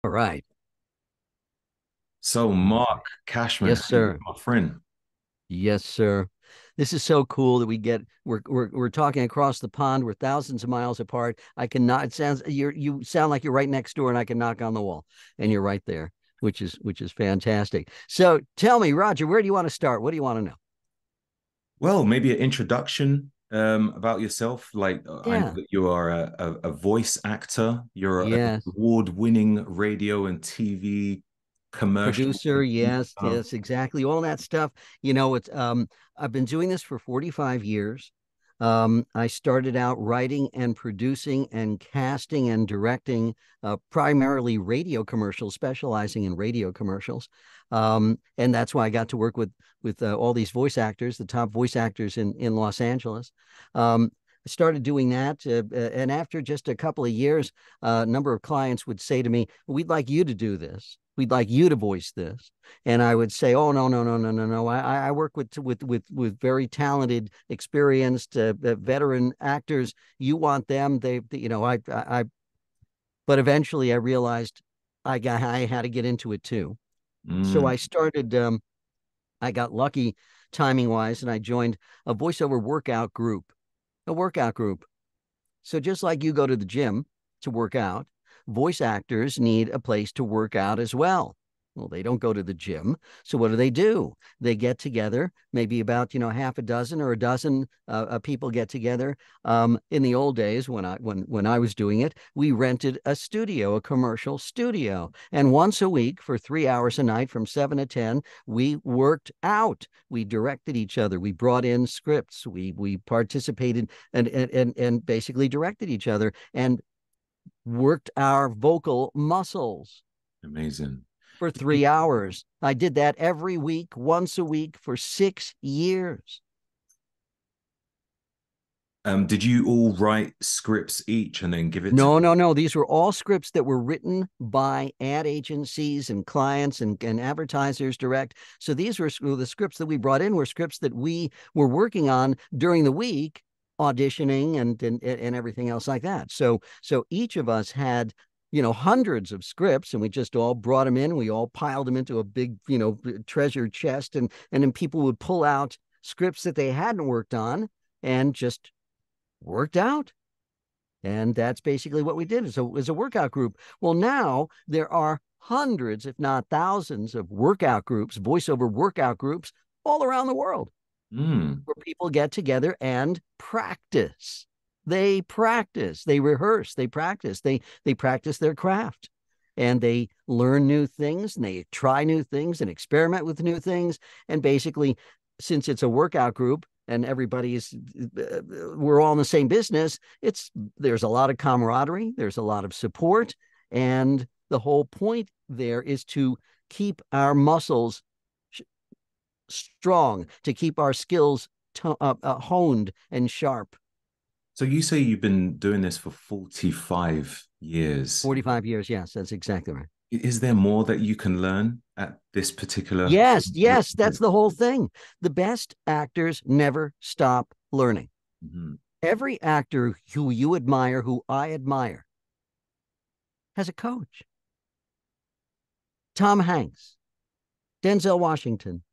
All right. So, Mark Cashman, Yes, how you doing, sir. my friend? Yes, sir. This is so cool that we're talking across the pond. We're thousands of miles apart. I cannot. It sounds you sound like you're right next door, and I can knock on the wall, and you're right there, which is fantastic. So tell me, Roger, where do you want to start? What do you want to know? Well, maybe an introduction about yourself. I know Yeah. that you are a voice actor. You're an Yes. award-winning radio and TV commercial Producer, yes, producer. yes, exactly. All that stuff. It's I've been doing this for 45 years. I started out writing and producing and casting and directing primarily radio commercials, specializing in radio commercials. And that's why I got to work with all these voice actors, the top voice actors in Los Angeles. I started doing that, and after just a couple of years, a number of clients would say to me, "We'd like you to do this. We'd like you to voice this." And I would say, "Oh, no, no, no, no, no, no. I work with very talented, experienced, veteran actors. You want them? But eventually, I realized I had to get into it too. So Mm, I started. I got lucky timing wise, and I joined a voiceover workout group. A workout group. So just like you go to the gym to work out, voice actors need a place to work out as well. Well, they don't go to the gym. So what do? They get together, maybe about, half a dozen or a dozen people get together. In the old days when I was doing it, we rented a studio, a commercial studio. And once a week for 3 hours a night from 7 to 10, we worked out. We directed each other. We brought in scripts. We participated and basically directed each other and worked our vocal muscles amazing. for 3 hours. I did that every week, once a week for 6 years. Did you all write scripts each and then give it to? No, no, no. These were all scripts that were written by ad agencies and clients and advertisers direct. So these were the scripts that we brought in were scripts that we were working on during the week, auditioning and everything else like that. So each of us had hundreds of scripts, and we just all brought them in. We all piled them into a big treasure chest, and then people would pull out scripts that they hadn't worked on and just worked out. And that's basically what we did as a workout group. Well, now there are hundreds, if not thousands, of workout groups, voiceover workout groups all around the world Mm, where people get together and practice. They practice, they rehearse, they practice their craft. And they learn new things and they try new things and experiment with new things. And basically, since it's a workout group, and everybody's we're all in the same business, there's a lot of camaraderie, there's a lot of support, and the whole point there is to keep our muscles strong, to keep our skills honed and sharp. so you say you've been doing this for 45 years. 45 years, yes, that's exactly right. Is there more that you can learn at this particular? Yes, yes, that's the whole thing. The best actors never stop learning. Mhm. Every actor who you admire, who I admire, has a coach. Tom Hanks, Denzel Washington,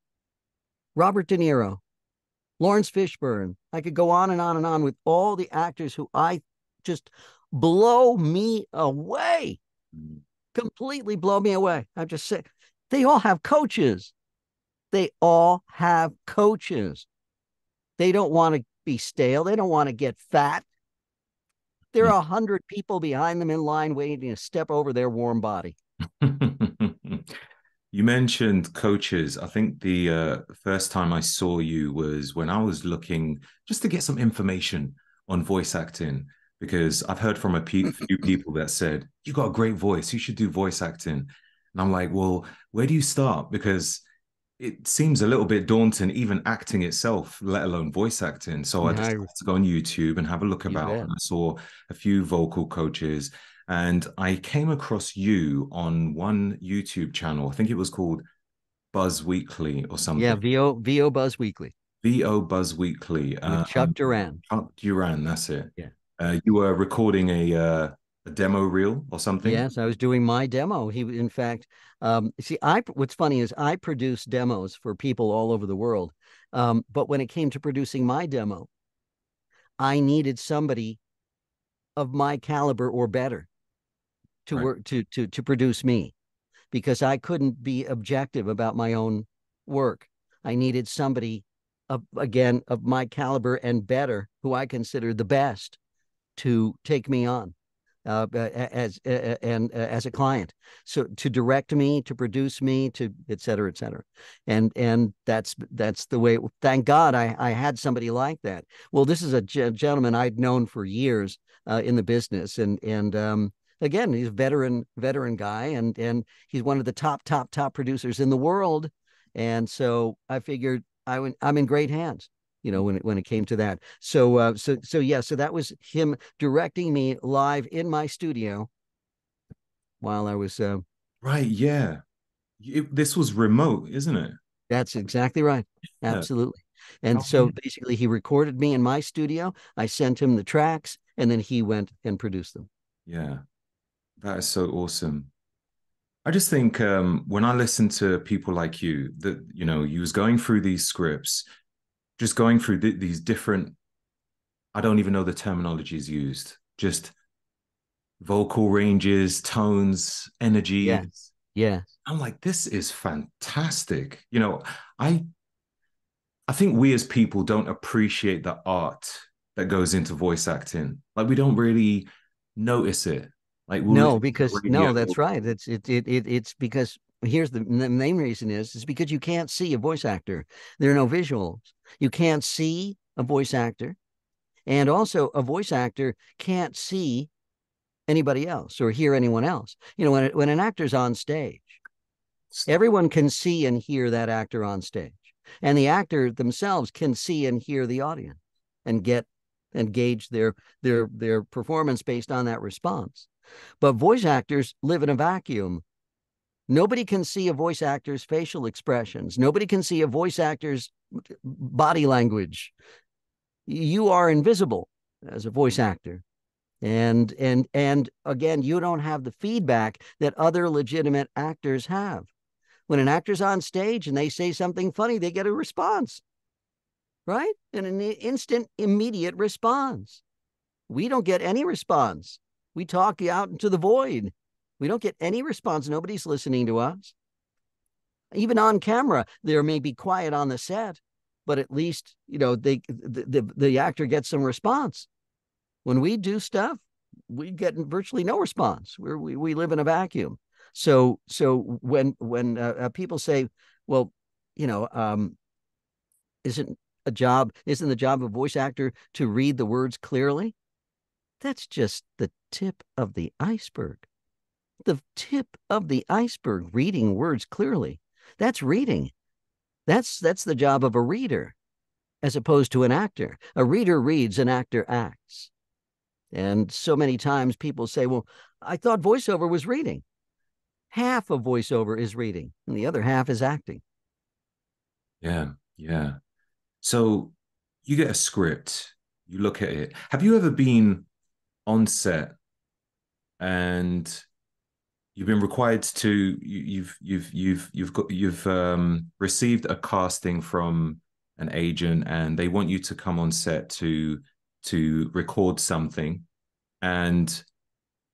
Robert De Niro, Lawrence Fishburne. I could go on and on and on with all the actors who I just blow me away, Mm. completely blow me away. I'm just saying, they all have coaches. They all have coaches. They don't want to be stale. They don't want to get fat. There are 100 people behind them in line waiting to step over their warm body. You mentioned coaches. I think the first time I saw you was when I was looking just to get some information on voice acting, because I've heard from a few people that said, you got a great voice, you should do voice acting. And I'm like, well, where do you start? Because it seems a little bit daunting, even acting itself, let alone voice acting. So I I, decided to go on YouTube and have a look you about. bet. And I saw a few vocal coaches, and I came across you on one YouTube channel. I think it was called Buzz Weekly or Yeah, something. VO Buzz Weekly VO Buzz Weekly. with Chuck Duran. Chuck Duran, that's it. Yeah. You were recording a demo reel or something? Yes, I was doing my demo. In fact, see, what's funny is I produce demos for people all over the world. But when it came to producing my demo, I needed somebody of my caliber or better to Right. work to produce me, because I couldn't be objective about my own work. I needed somebody again of my caliber and better, who I consider the best, to take me on as a client, so to direct me, to produce me, to et cetera, et cetera. And that's the way. Thank God I had somebody like that. Well, this is a gentleman I'd known for years in the business, and again, he's a veteran guy, and he's one of the top producers in the world. And so I figured I'm in great hands, when it came to that. So yeah, so that was him directing me live in my studio while I was. Right. Yeah. This was remote, isn't it? That's exactly right. Yeah. Absolutely. And How so basically, he recorded me in my studio. I sent him the tracks, and then he went and produced them. Yeah. That is so awesome. I just think when I listen to people like you, that you was going through these scripts, just going through these different, I don't even know the terminologies used, just vocal ranges, tones, energy. Yes. Yes. I'm like, this is fantastic. I I think we as people don't appreciate the art that goes into voice acting. Like we don't really notice it. Like we'll No, listen to the because radio. no, that's right. It's because here's the main reason is because you can't see a voice actor. There are no visuals. You can't see a voice actor. And also, a voice actor can't see anybody else or hear anyone else. When an actor's on stage, everyone can see and hear that actor on stage, and the actor themselves can see and hear the audience and gauge their performance based on that response. But voice actors live in a vacuum. Nobody can see a voice actor's facial expressions. Nobody can see a voice actor's body language. You are invisible as a voice actor. And again, you don't have the feedback that other legitimate actors have. When an actor's on stage and they say something funny, they get a response, right? And an instant, immediate response. We don't get any response. We talk out into the void. We don't get any response. Nobody's listening to us. Even on camera, there may be quiet on the set, but at least the actor gets some response. When we do stuff, we get virtually no response. We live in a vacuum. So when people say, well, you know, isn't isn't the job of a voice actor to read the words clearly? That's just the tip of the iceberg. The tip of the iceberg, reading words clearly. That's reading. That's the job of a reader, as opposed to an actor. A reader reads, an actor acts. And so many times people say, well, I thought voiceover was reading. Half of voiceover is reading, and the other half is acting. Yeah, yeah. So you get a script, you look at it. Have you ever been on set and you've been required to you've received a casting from an agent and they want you to come on set to record something and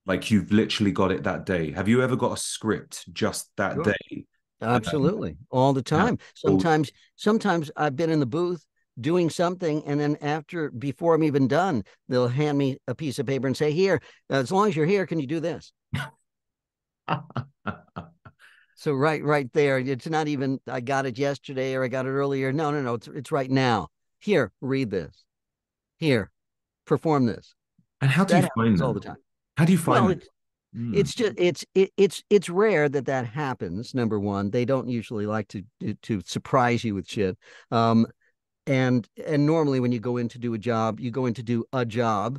like you've literally got it that day. Have you ever got a script just that Sure. day? Absolutely. All the Yeah. time. So Sometimes I've been in the booth doing something, and then before I'm even done, they'll hand me a piece of paper and say, here, as long as you're here, can you do this? So right there, it's not even I got it yesterday or I got it earlier. No. It's right now. Here, read this. Here, perform this. and how do you That find happens all the them? time. How do you Well, find them? Mm, it's just it's rare that happens. Number one, they don't usually like to surprise you with shit. And normally when you go in to do a job, you go in to do a job,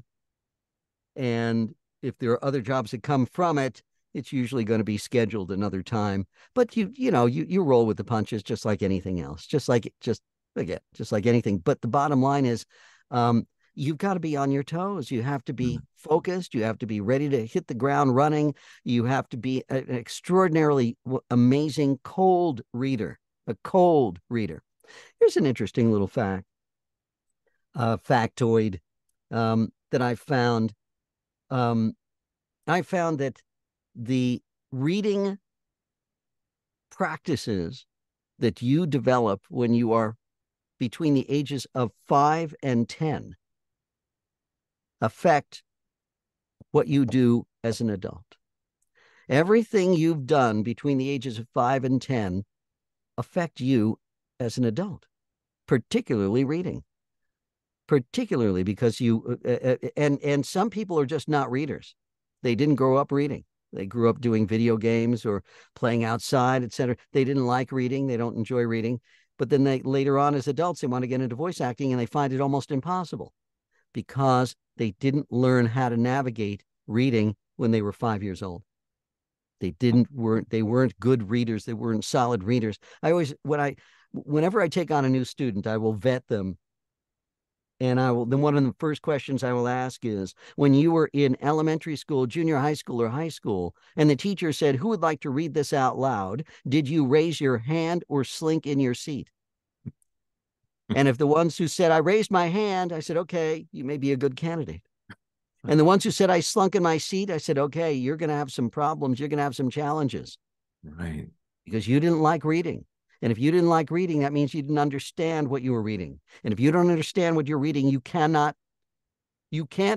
and if there are other jobs that come from it, it's usually going to be scheduled another time. But you roll with the punches, just like anything else, just like anything. But the bottom line is, you've got to be on your toes. You have to Mm. be focused. You have to be ready to hit the ground running. You have to be an extraordinarily amazing cold reader, a cold reader. Here's an interesting little factoid that I found. Um, I found that the reading practices that you develop when you are between the ages of 5 and 10 affect what you do as an adult. Everything you've done between the ages of 5 and 10 affect you as an adult, particularly reading, particularly because and some people are just not readers. They didn't grow up reading. They grew up doing video games or playing outside, etc. They didn't like reading. They don't enjoy reading. But then they later on as adults, they want to get into voice acting and they find it almost impossible because they didn't learn how to navigate reading when they were 5 years old. They weren't good readers. They weren't solid readers. Whenever I take on a new student, I will vet them. And then one of the first questions I will ask is, when you were in elementary school, junior high school, or high school, and the teacher said, who would like to read this out loud? Did you raise your hand or slink in your seat? And if the ones who said, I raised my hand, I said, okay, you may be a good candidate. And the ones who said, I slunk in my seat, I said, okay, you're going to have some problems. You're going to have some challenges. Right. Because you didn't like reading. And if you didn't like reading, that means you didn't understand what you were reading. And if you don't understand what you're reading, you can't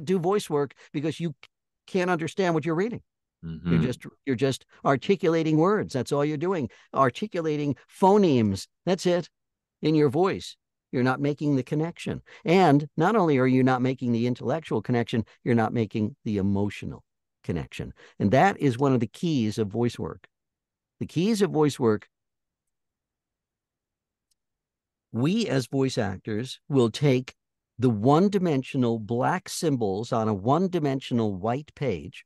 do voice work because you can't understand what you're reading. Mm-hmm. You're just articulating words. That's all you're doing. Articulating phonemes. That's it in your voice. You're not making the connection. And not only are you not making the intellectual connection, you're not making the emotional connection. And that is one of the keys of voice work. The keys of voice work, we as voice actors will take the one-dimensional black symbols on a one-dimensional white page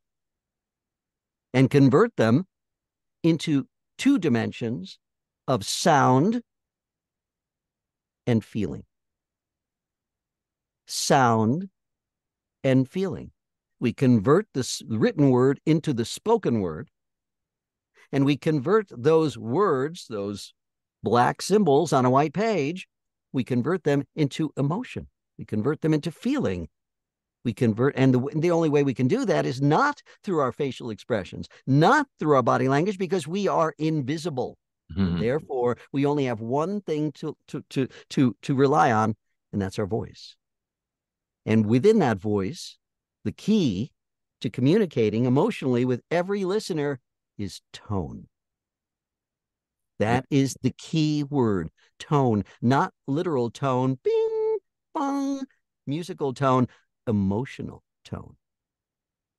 and convert them into 2 dimensions of sound and feeling. Sound and feeling. We convert the written word into the spoken word, and we convert those words, those black symbols on a white page, we convert them into emotion. We convert them into feeling. And the only way we can do that is not through our facial expressions, not through our body language, because we are invisible. And Mm-hmm. therefore, we only have one thing to rely on, and that's our voice. And within that voice, the key to communicating emotionally with every listener is tone. Yeah. That is the key word, tone, not literal tone, bing, bong, musical tone, emotional tone.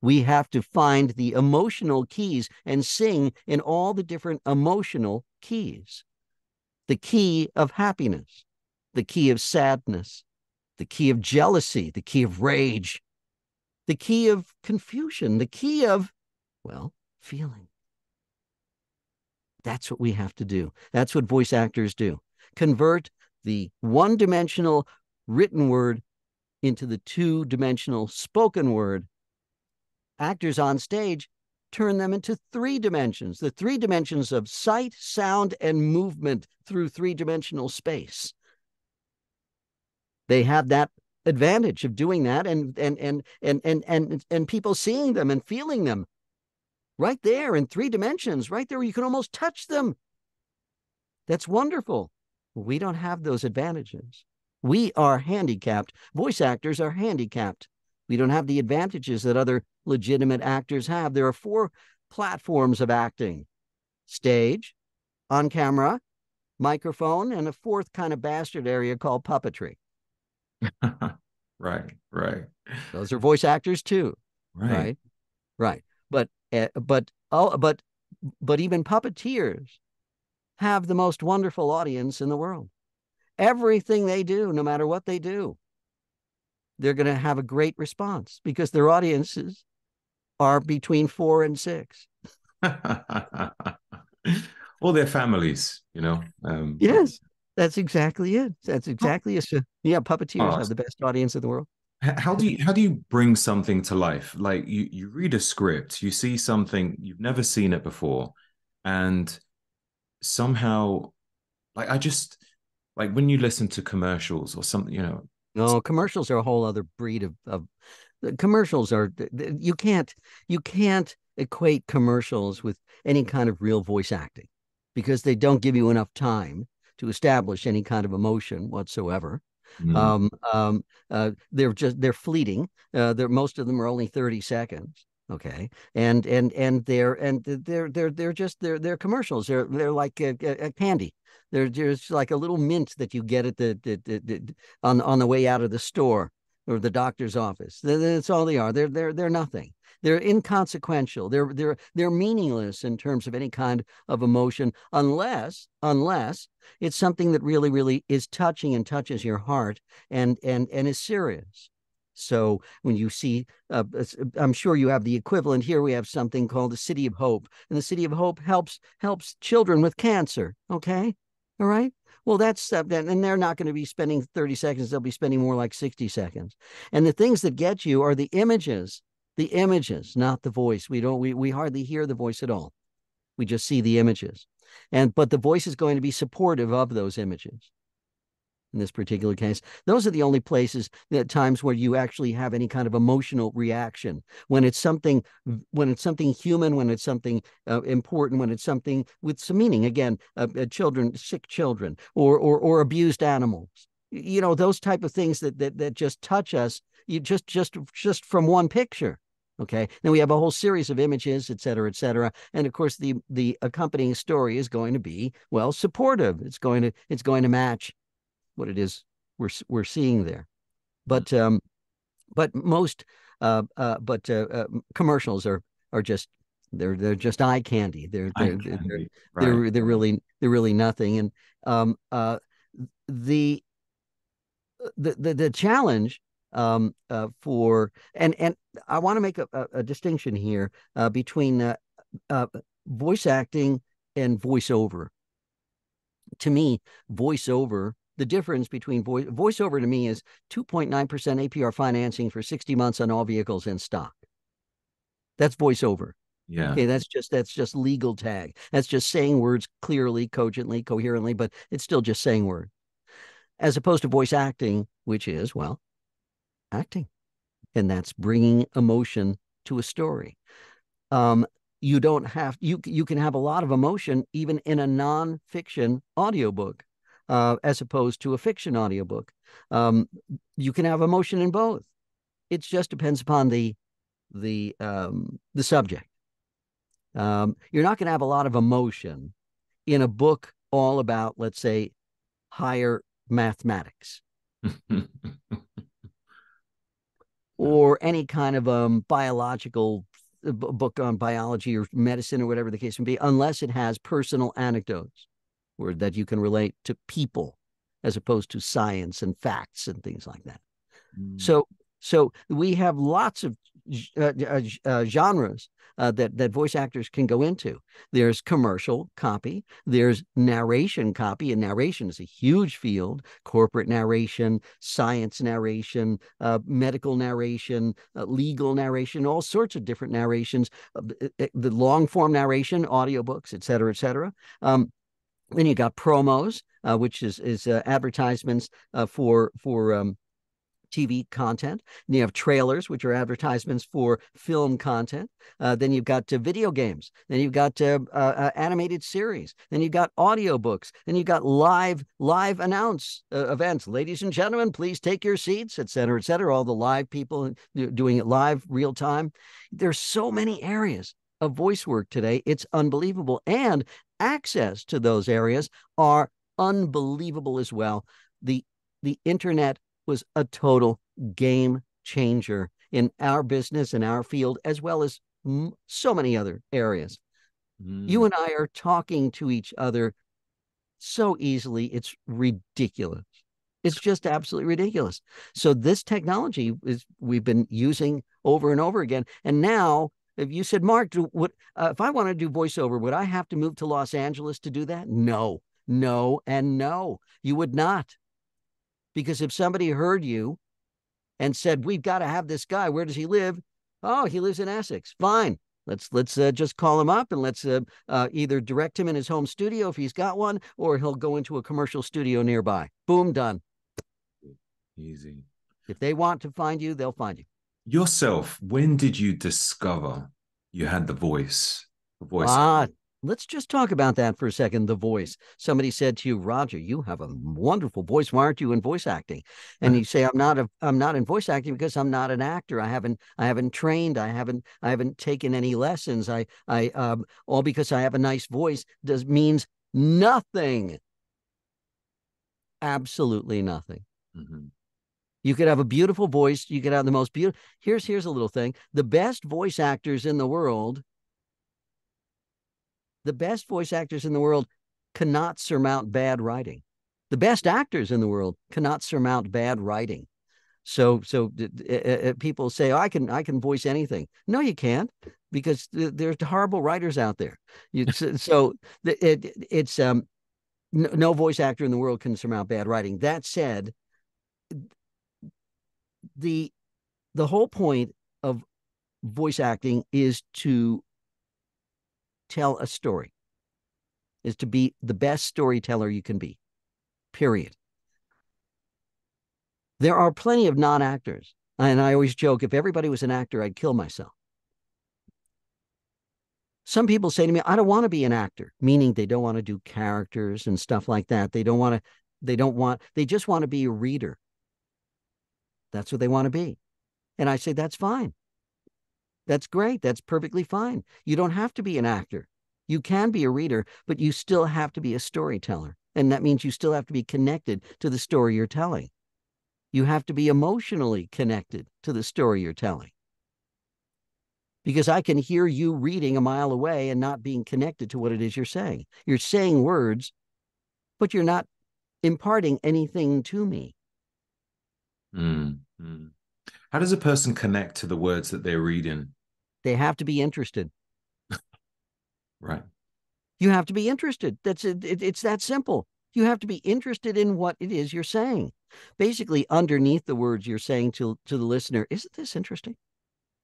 We have to find the emotional keys and sing in all the different emotional keys. The key of happiness, the key of sadness, the key of jealousy, the key of rage, the key of confusion, the key of, well, feeling. That's what we have to do. That's what voice actors do. Convert the one-dimensional written word into the 2-dimensional spoken word. Actors on stage turn them into 3 dimensions, the 3 dimensions of sight, sound, and movement through 3-dimensional space. They have that advantage of doing that and people seeing them and feeling them right there in 3 dimensions, right there where you can almost touch them. That's wonderful. We don't have those advantages. We are handicapped. Voice actors are handicapped. We don't have the advantages that other legitimate actors have. There are 4 platforms of acting: stage, on camera, microphone, and a 4th kind of bastard area called puppetry. Right. Right. Those are voice actors too, Right. right? Right. But even puppeteers have the most wonderful audience in the world. Everything they do, no matter what they do, they're going to have a great response because their audiences are between 4 and 6. Or their families, Yes, that's exactly it. That's Oh, exactly it. Yeah, puppeteers oh, have the best audience in the world. How do you bring something to life? Like you read a script, you see something, you've never seen it before, and somehow, like, I just, like, when you listen to commercials or something, No, commercials are a whole other breed of commercials are you can't equate commercials with any kind of real voice acting because they don't give you enough time to establish any kind of emotion whatsoever. mm, They're fleeting. They're most of them are only 30 seconds. Okay, they're commercials. They're like a candy. They're just like a little mint that you get at on the way out of the store or the doctor's office. That's all they are. They're nothing. They're inconsequential. They're meaningless in terms of any kind of emotion, unless it's something that really is touching and touches your heart and is serious. So when you see, I'm sure you have the equivalent here. We have something called the City of Hope, and the City of Hope helps children with cancer. Okay, all right. Well, that's and they're not going to be spending 30 seconds. They'll be spending more like 60 seconds. And the things that get you are the images, not the voice. We hardly hear the voice at all. We just see the images. But the voice is going to be supportive of those images in this particular case. Those are the only places at times where you actually have any kind of emotional reaction when it's something human, when it's something important, when it's something with some meaning. Again, children, sick children, or abused animals. You know, those type of things that just touch us. You just from one picture. Okay. Then we have a whole series of images, et cetera, et cetera. And of course, the accompanying story is going to be, well, supportive. It's going to match what it is we're seeing there. mm. But most but commercials are just they're just eye candy. They're I they're they're can they're be right. they're really nothing. And the the challenge for and I want to make a distinction here between uh, voice acting and voiceover. To me, voiceover, the difference between voiceover to me is 2.9% APR financing for 60 months on all vehicles in stock. That's voiceover. Yeah. Okay, that's just legal tag. That's just saying words clearly, cogently, coherently, but it's still just saying words. As opposed to voice acting, which is, well, acting, and that's bringing emotion to a story. Um, you don't have you can have a lot of emotion even in a nonfiction audiobook, as opposed to a fiction audiobook. Um, you can have emotion in both. It just depends upon the subject. You're not going to have a lot of emotion in a book all about, let's say, higher mathematics or any kind of biological book on biology or medicine or whatever the case may be, unless it has personal anecdotes or that you can relate to people as opposed to science and facts and things like that. Mm. So, so we have lots of genres that voice actors can go into. There's commercial copy. There's narration copy, and narration is a huge field. Corporate narration, science narration, medical narration, legal narration, all sorts of different narrations. The long form narration, audiobooks, et cetera, et cetera. Then you got promos, which is advertisements for TV content. And you have trailers, which are advertisements for film content. Then you've got video games. Then you've got animated series. Then you've got audiobooks. Then you've got live announce events. Ladies and gentlemen, please take your seats, et cetera, et cetera. All the live people doing it live, real time. There's so many areas of voice work today. It's unbelievable. And access to those areas are unbelievable as well. The the internet was a total game changer in our business and our field, as well as so many other areas. You Mm. and I are talking to each other so easily, it's ridiculous. It's just absolutely ridiculous. So this technology is we've been using over and over again. And now, if you said, Mark, if I want to do voiceover, would I have to move to Los Angeles to do that? No, no, and no. You would not, because if somebody heard you and said, we've got to have this guy. Where does he live? Oh, he lives in Essex. Fine. Let's just call him up and let's either direct him in his home studio if he's got one, or he'll go into a commercial studio nearby. Boom, done. Easy. If they want to find you, they'll find you. Yourself, when did you discover you had the voice? The voice. Let's just talk about that for a second. The voice. Somebody said to you, Roger, you have a wonderful voice. Why aren't you in voice acting? And you say, I'm not in voice acting because I'm not an actor. I haven't trained. I haven't taken any lessons. All because I have a nice voice means nothing. Absolutely nothing. Mm-hmm. You could have a beautiful voice. You could have the most beautiful. Here's a little thing. The best voice actors in the world cannot surmount bad writing. The best actors in the world cannot surmount bad writing. So people say, oh, I can voice anything. No, you can't, because there's horrible writers out there. No voice actor in the world can surmount bad writing. That said, the whole point of voice acting is to tell a story, is to be the best storyteller you can be, period. There are plenty of non-actors, and I always joke, if everybody was an actor, I'd kill myself. Some people say to me, I don't want to be an actor, meaning they don't want to do characters and stuff like that. They just want to be a reader. That's what they want to be. And I say, that's fine. That's great. That's perfectly fine. You don't have to be an actor. You can be a reader, but you still have to be a storyteller. And that means you still have to be connected to the story you're telling. You have to be emotionally connected to the story you're telling. Because I can hear you reading a mile away and not being connected to what it is you're saying. You're saying words, but you're not imparting anything to me. Mm-hmm. How does a person connect to the words that they're reading? They have to be interested. Right. You have to be interested. It's that simple. You have to be interested in what it is you're saying. Basically, underneath the words you're saying to the listener, isn't this interesting?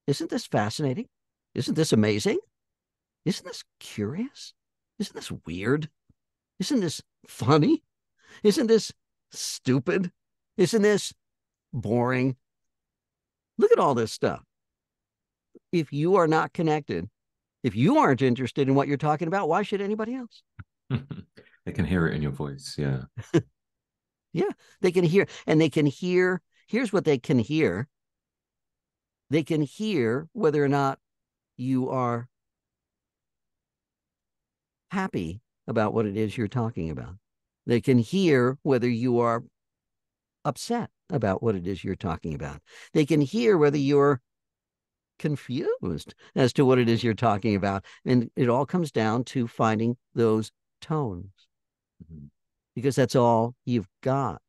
Isn't this fascinating? Isn't this amazing? Isn't this curious? Isn't this weird? Isn't this funny? Isn't this stupid? Isn't this boring? Look at all this stuff. If you are not connected, if you aren't interested in what you're talking about, why should anybody else? They can hear it in your voice. Yeah. Yeah, they can hear, and they can hear. Here's what they can hear. They can hear whether or not you are happy about what it is you're talking about. They can hear whether you are upset about what it is you're talking about. They can hear whether you're confused as to what it is you're talking about. And it all comes down to finding those tones, mm-hmm. because that's all you've got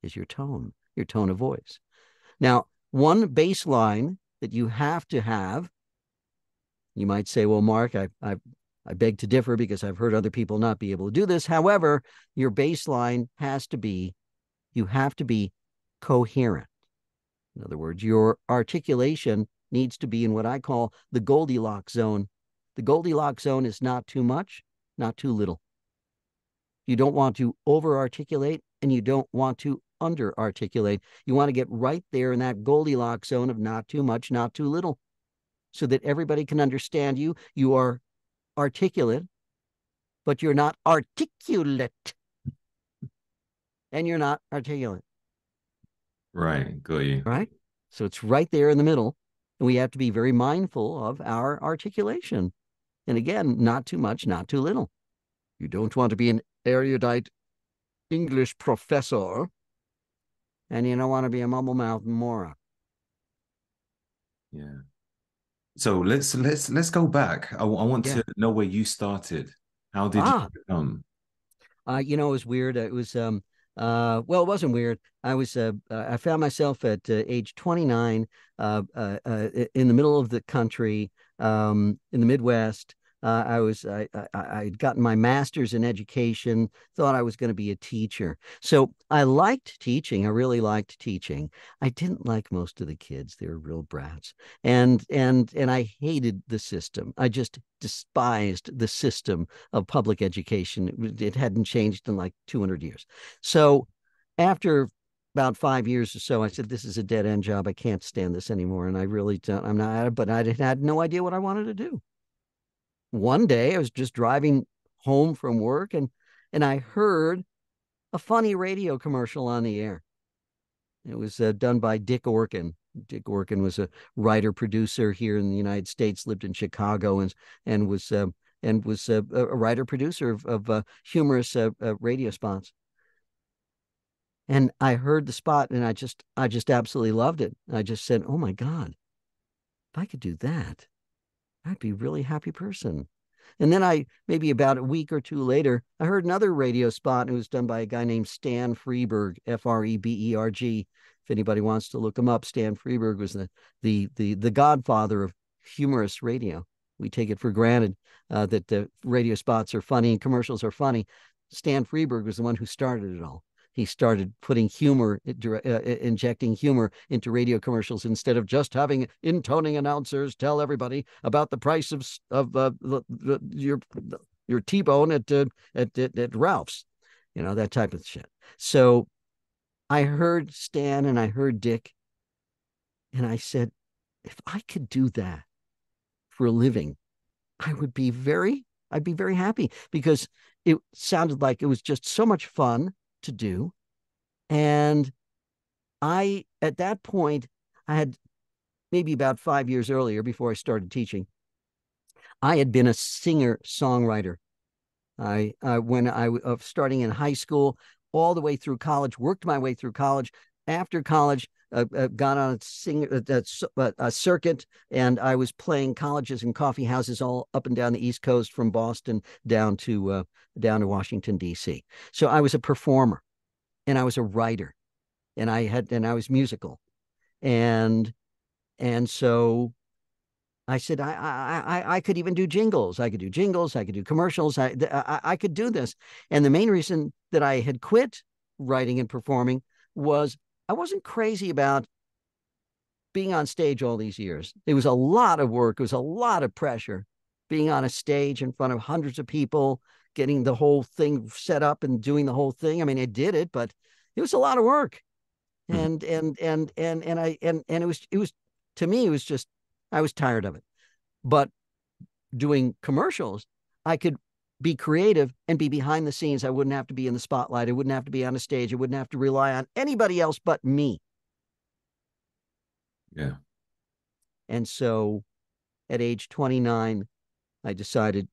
is your tone of voice. Now, one baseline that you have to have, you might say, well, Mark, I beg to differ because I've heard other people not be able to do this. However, your baseline has to be, you have to be coherent. In other words, your articulation needs to be in what I call the Goldilocks zone. The Goldilocks zone is not too much, not too little. You don't want to over-articulate, and you don't want to under-articulate. You want to get right there in that Goldilocks zone of not too much, not too little, so that everybody can understand you. You are articulate, but you're not articulate. And you're not articulate. Right. Got you. Right? So it's right there in the middle. And we have to be very mindful of our articulation. And again, not too much, not too little. You don't want to be an erudite English professor, and you don't want to be a mumble-mouthed moron. Yeah. So let's go back. I want to know where you started. How did you become? It was weird. It was well, it wasn't weird. I found myself at age 29 in the middle of the country, in the Midwest, I'd gotten my master's in education, thought I was going to be a teacher. So I liked teaching. I really liked teaching. I didn't like most of the kids. They were real brats. And I hated the system. I just despised the system of public education. It hadn't changed in like 200 years. So after about 5 years or so, I said, this is a dead end job. I can't stand this anymore. And I really don't, I'm not, but I had no idea what I wanted to do. One day I was just driving home from work and I heard a funny radio commercial on the air. It was done by Dick Orkin. Dick Orkin was a writer producer here in the United States, lived in Chicago, and was a writer producer of humorous radio spots. And I heard the spot, and I just absolutely loved it. I just said, "Oh my God, if I could do that, I'd be a really happy person." And then maybe about a week or two later, I heard another radio spot. It was done by a guy named Stan Freberg, Freberg. If anybody wants to look him up, Stan Freberg was the godfather of humorous radio. We take it for granted that the radio spots are funny and commercials are funny. Stan Freberg was the one who started it all. He started putting humor, injecting humor into radio commercials instead of just having intoning announcers tell everybody about the price of your T-bone at Ralph's, that type of shit. So I heard Stan and I heard Dick, and I said, if I could do that for a living, I'd be very happy, because it sounded like it was just so much fun to do. And at that point, I had maybe about 5 years earlier, before I started teaching, I had been a singer songwriter. When I starting in high school, all the way through college, worked my way through college. After college, got on a circuit, and I was playing colleges and coffee houses all up and down the East Coast, from Boston down to Washington, D.C. So I was a performer, and I was a writer, and I was musical, and so I said I could even do jingles. I could do jingles. I could do commercials. I could do this. And the main reason that I had quit writing and performing was I wasn't crazy about being on stage all these years. It was a lot of work. It was a lot of pressure, being on a stage in front of hundreds of people, getting the whole thing set up and doing the whole thing. I mean, I did it, but it was a lot of work. And it was to me, it was just, I was tired of it. But doing commercials, I could be creative and be behind the scenes. I wouldn't have to be in the spotlight. I wouldn't have to be on a stage. I wouldn't have to rely on anybody else but me. Yeah. And so at age 29, I decided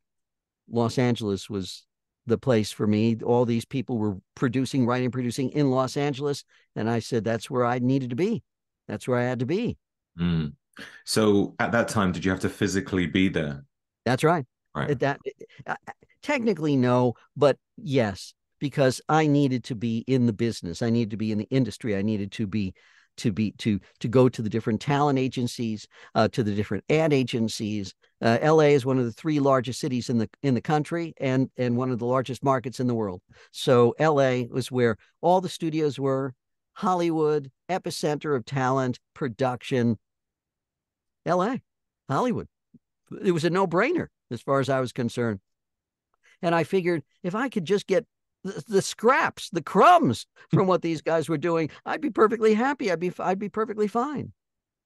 Los Angeles was the place for me. All these people were writing, producing in Los Angeles. And I said, that's where I needed to be. That's where I had to be. Mm. So at that time, did you have to physically be there? That's right. Right. Technically, no, but yes, because I needed to be in the business. I needed to be in the industry. I needed to go to the different talent agencies, to the different ad agencies. LA is one of the three largest cities in the country, and one of the largest markets in the world. So LA was where all the studios were. Hollywood, epicenter of talent, production. LA, Hollywood. It was a no-brainer as far as I was concerned. And I figured if I could just get the scraps, the crumbs from what these guys were doing, I'd be perfectly happy. I'd be perfectly fine.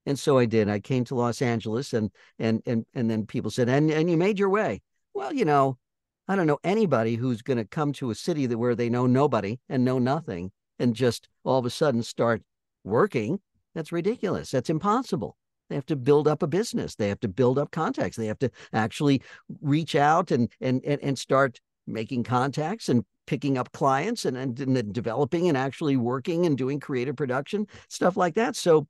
And so I did. I came to Los Angeles, and then people said, and you made your way. Well, I don't know anybody who's going to come to a city where they know nobody and know nothing and just all of a sudden start working. That's ridiculous. That's impossible. They have to build up a business. They have to build up contacts. They have to actually reach out and start making contacts and picking up clients and then developing and actually working and doing creative production, stuff like that. So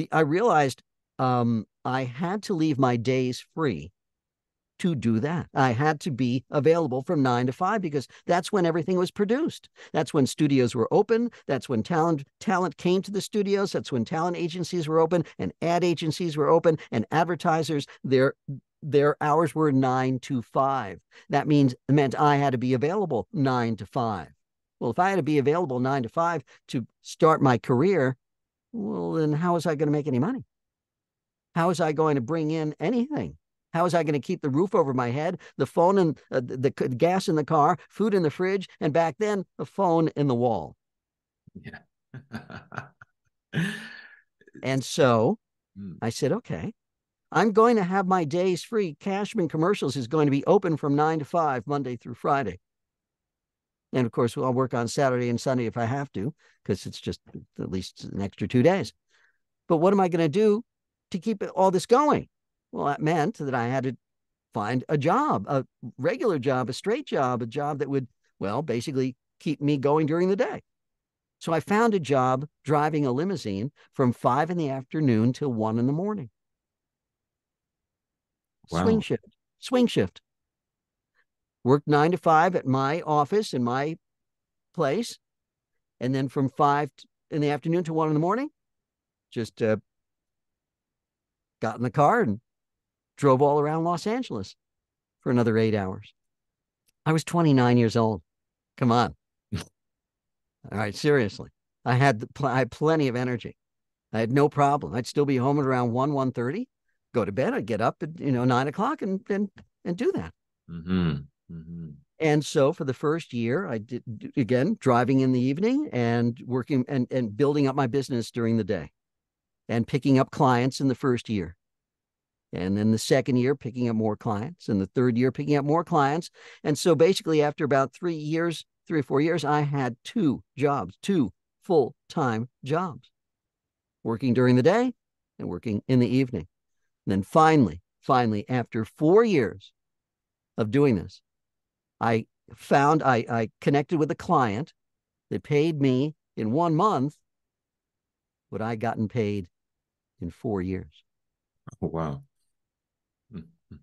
I realized I had to leave my days free to do that. I had to be available from 9 to 5, because that's when everything was produced. That's when studios were open. That's when talent came to the studios. That's when talent agencies were open and ad agencies were open and advertisers. their hours were 9 to 5. That meant I had to be available 9 to 5. Well, if I had to be available 9 to 5 to start my career, well, then how was I going to make any money? How was I going to bring in anything? How was I going to keep the roof over my head, the phone and the gas in the car, food in the fridge, and back then, a phone in the wall? Yeah. And so Mm. I said, okay, I'm going to have my days free. Cashman Commercials is going to be open from 9 to 5, Monday through Friday. And of course, I'll work on Saturday and Sunday if I have to, because it's just at least an extra 2 days. But what am I going to do to keep all this going? Well, that meant that I had to find a job, a regular job, a straight job, a job that would, well, basically keep me going during the day. So I found a job driving a limousine from 5 in the afternoon till 1 in the morning. Swing Wow. shift, swing shift. Worked 9 to 5 at my office in my place. And then from 5 in the afternoon to 1 in the morning, just got in the car and drove all around Los Angeles for another 8 hours. I was 29 years old. Come on. All right, seriously. I had plenty of energy. I had no problem. I'd still be home at around 1:30, go to bed. I'd get up at 9 o'clock and do that. Mm-hmm. Mm-hmm. And so for the first year, I did again driving in the evening and working and building up my business during the day and picking up clients in the first year. And then the second year, picking up more clients, and the third year, picking up more clients. And so basically, after about 3 years, 3 or 4 years, I had two jobs, two full-time jobs, working during the day and working in the evening. And then finally, after 4 years of doing this, I connected with a client that paid me in 1 month what I gotten paid in 4 years. Oh, wow. Mm-hmm.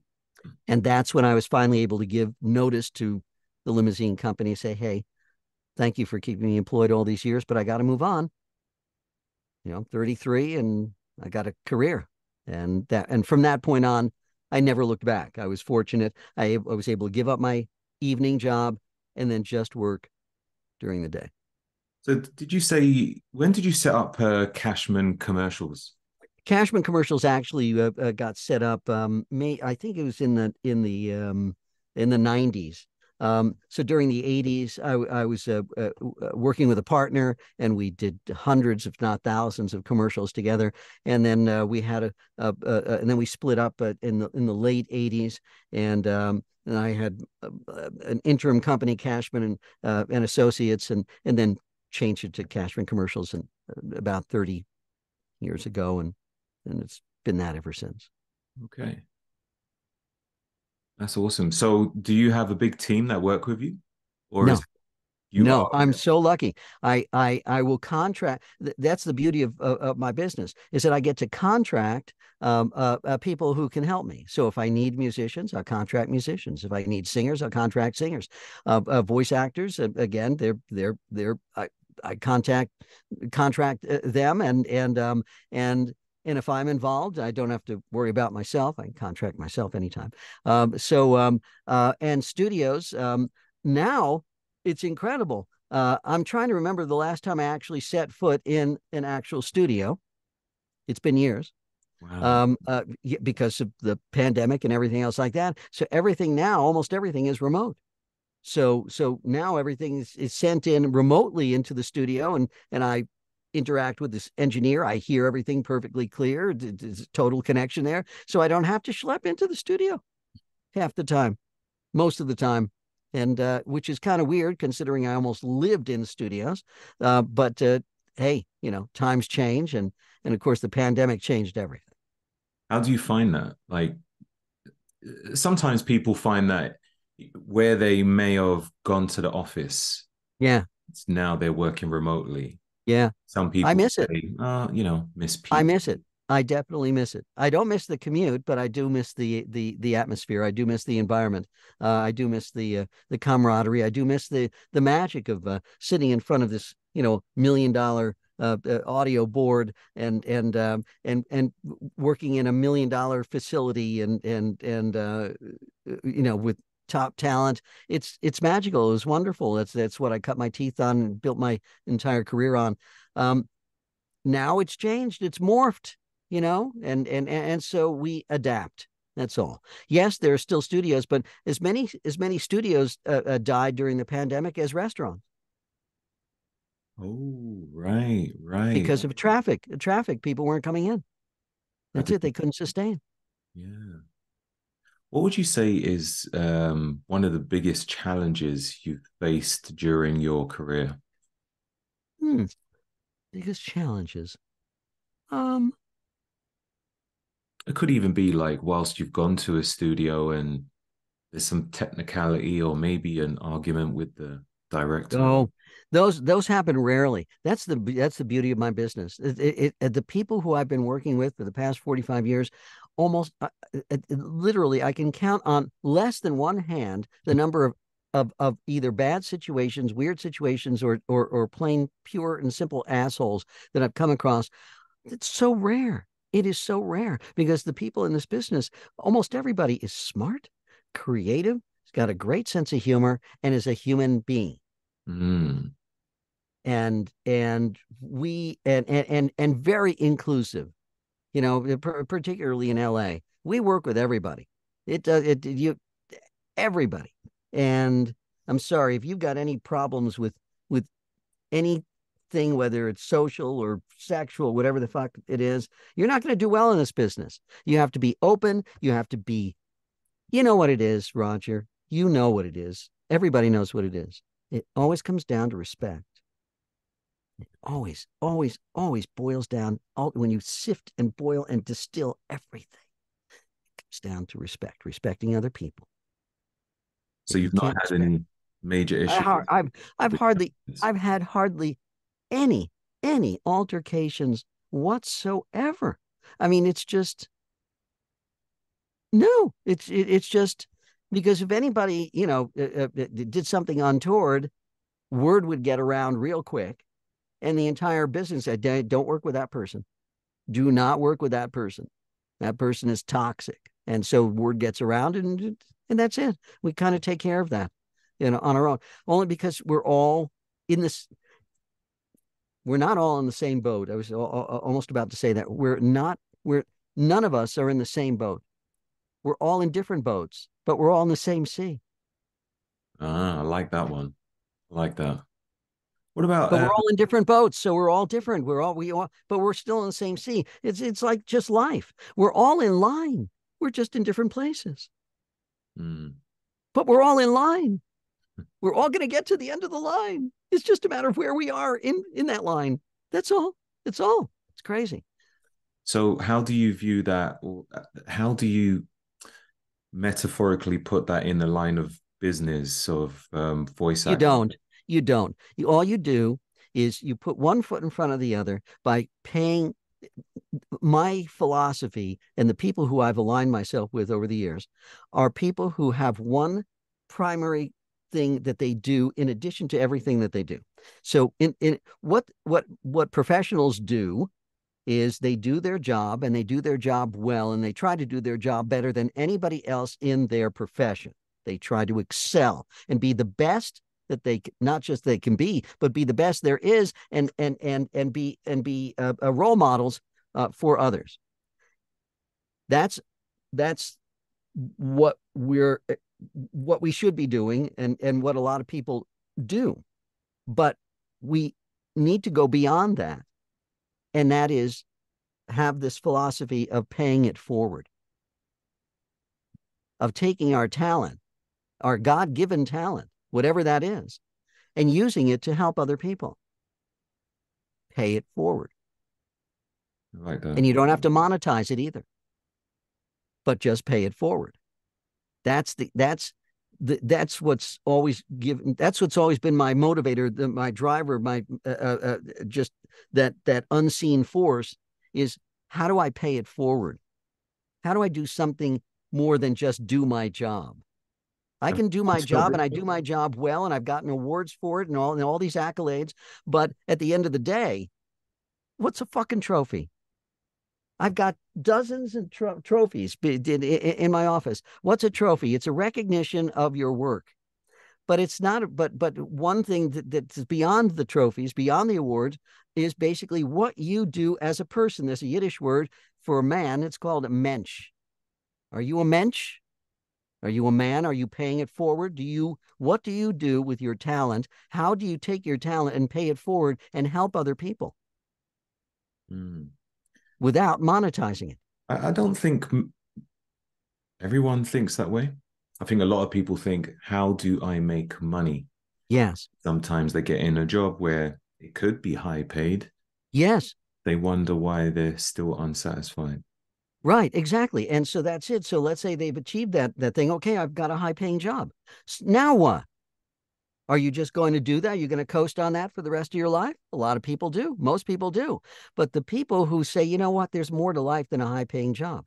And that's when I was finally able to give notice to the limousine company, say, hey, thank you for keeping me employed all these years, but I got to move on. I'm 33 and I got a career. And from that point on, I never looked back. I was fortunate. I was able to give up my evening job and then just work during the day. So did you say when did you set up Cashman commercials? Cashman Commercials actually got set up. I think it was in the 90s. So during the 80s, I was working with a partner, and we did hundreds, if not thousands, of commercials together. And then we had and then we split up in the late 80s, and I had an interim company, Cashman and Associates, and then changed it to Cashman Commercials and about 30 years ago, and it's been that ever since. Okay. That's awesome. So do you have a big team that work with you? Or is No, you no, are I'm so lucky. I will contract. That's the beauty of my business, is that I get to contract people who can help me. So if I need musicians, I'll contract musicians. If I need singers, I'll contract singers. Voice actors, again, I contract them, and if I'm involved, I don't have to worry about myself. I can contract myself anytime. And studios, now it's incredible. I'm trying to remember the last time I actually set foot in an actual studio. It's been years, wow. because of the pandemic and everything else like that. So everything now, almost everything is remote. So now everything is sent in remotely into the studio, and I interact with this engineer. I hear everything perfectly clear. There's a total connection there. So I don't have to schlep into the studio half the time, most of the time. And which is kind of weird considering I almost lived in studios. But hey, times change, and of course the pandemic changed everything. How do you find that? Like sometimes people find that where they may have gone to the office, Yeah, it's now they're working remotely. yeah. Some I people miss it. say, miss I people. miss it. I definitely miss it. I don't miss the commute, but I do miss the atmosphere. I do miss the environment. I do miss the camaraderie. I do miss the magic of sitting in front of this $1 million audio board and working in $1 million facility and with top talent. It's magical. It was wonderful. That's what I cut my teeth on and built my entire career on. Now it's changed. It's morphed, and so we adapt. That's all. Yes, there are still studios, but as many studios died during the pandemic as restaurants Oh, right, right. because of traffic. Traffic, people weren't coming in. I That's it. They couldn't sustain. Yeah. What would you say is one of the biggest challenges you've faced during your career? Hmm. Biggest challenges. Um. It could even be like whilst you've gone to a studio and there's some technicality or maybe an argument with the director. Oh, those happen rarely. That's the beauty of my business. The people who I've been working with for the past 45 years, almost literally, I can count on less than one hand the number of either bad situations, weird situations, or plain pure and simple assholes that I've come across. It's so rare. It is so rare because the people in this business, almost everybody is smart, creative, has got a great sense of humor, and is a human being. Mm, And very inclusive, particularly in LA. We work with everybody. It does it you everybody. And I'm sorry if you've got any problems with anything, whether it's social or sexual, whatever the fuck it is, you're not going to do well in this business. You have to be open. You have to be, you know what it is, Roger. You know what it is. Everybody knows what it is. It always comes down to respect. Always, always, always boils down when you sift and boil and distill everything. It comes down to respecting other people. so If you you've not can't had respect, any major issues I've with hardly, this? I've had hardly any altercations whatsoever. I mean, it's just no, it's just because if anybody did something untoward, word would get around real quick, and the entire business said, "Don't work with that person. Do not work with that person. That person is toxic." And so word gets around, and that's it. We kind of take care of that, on our own, only because we're all in this. We're not all in the same boat. I was almost about to say that we're not. We're none of us are in the same boat. We're all in different boats, but we're all in the same sea. Ah, I like that one. I like that. What about But we're all in different boats, so we're all different. But we're still in the same sea. It's like just life. We're all in line. We're just in different places, mm, but we're all in line. We're all going to get to the end of the line. It's just a matter of where we are in that line. That's all. It's all. It's crazy. so how do you view that? How do you metaphorically put that in the line of business of voice You acting? don't. You don't. All you do is you put one foot in front of the other by paying. My philosophy and the people who I've aligned myself with over the years are people who have one primary thing that they do in addition to everything that they do. So in what professionals do is they do their job, and they do their job well, and they try to do their job better than anybody else in their profession. They try to excel and be the best that they not just they can be, but be the best there is, and be role models for others. That's what we should be doing, and what a lot of people do. But we need to go beyond that, and that is have this philosophy of paying it forward, of taking our talent, our God-given talent, whatever that is, and using it to help other people. Pay it forward. I like that. And you don't have to monetize it either, but just pay it forward. That's what's always given. That's what's always been my motivator, my driver, my just that unseen force is, how do I pay it forward? How do I do something more than just do my job? I Have can do you my also job, and I do my job well, and I've gotten awards for it, and all these accolades. But at the end of the day, What's a fucking trophy? I've got dozens of trophies in my office. What's a trophy? It's a recognition of your work. But it's not. But one thing that's beyond the trophies, beyond the awards, is basically what you do as a person. There's a Yiddish word for a man. It's called a mensch. Are you a mensch? Are you a man? Are you paying it forward? What do you do with your talent? How do you take your talent and pay it forward and help other people Mm. without monetizing it? I don't think everyone thinks that way. I think a lot of people think, how do I make money? Yes. Sometimes they get in a job where it could be high paid. Yes. They wonder why they're still unsatisfied. Right, exactly. And so that's it. So let's say they've achieved that thing. Okay, I've got a high paying job. Now what? Are you just going to do that? You're going to coast on that for the rest of your life? A lot of people do. Most people do. But the people who say, you know what, there's more to life than a high paying job.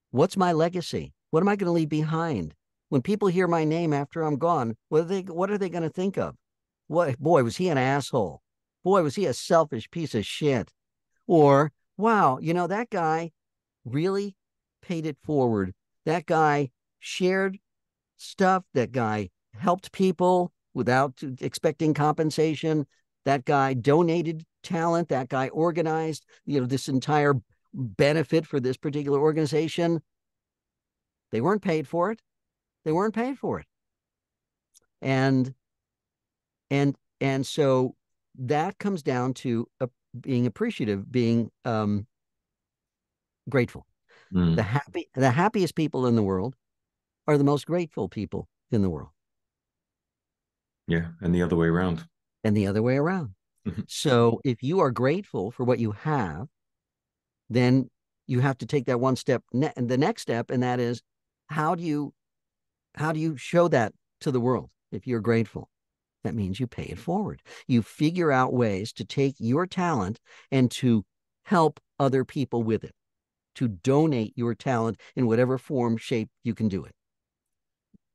What's my legacy? What am I going to leave behind? When people hear my name after I'm gone, what are they going to think of? What, boy, was he an asshole? Boy, was he a selfish piece of shit? Or, wow, that guy really paid it forward. That guy shared stuff. That guy helped people without expecting compensation. That guy donated talent. That guy organized, this entire benefit for this particular organization. They weren't paid for it. They weren't paid for it. And so that comes down to being appreciative, being grateful. Mm. The happiest people in the world are the most grateful people in the world, Yeah, and the other way around. and the other way around. So if you are grateful for what you have, then you have to take that one step, and the next step, and that is, how do you show that to the world? If you're grateful, that means you pay it forward. You figure out ways to take your talent and to help other people with it, to donate your talent in whatever form, shape you can do it.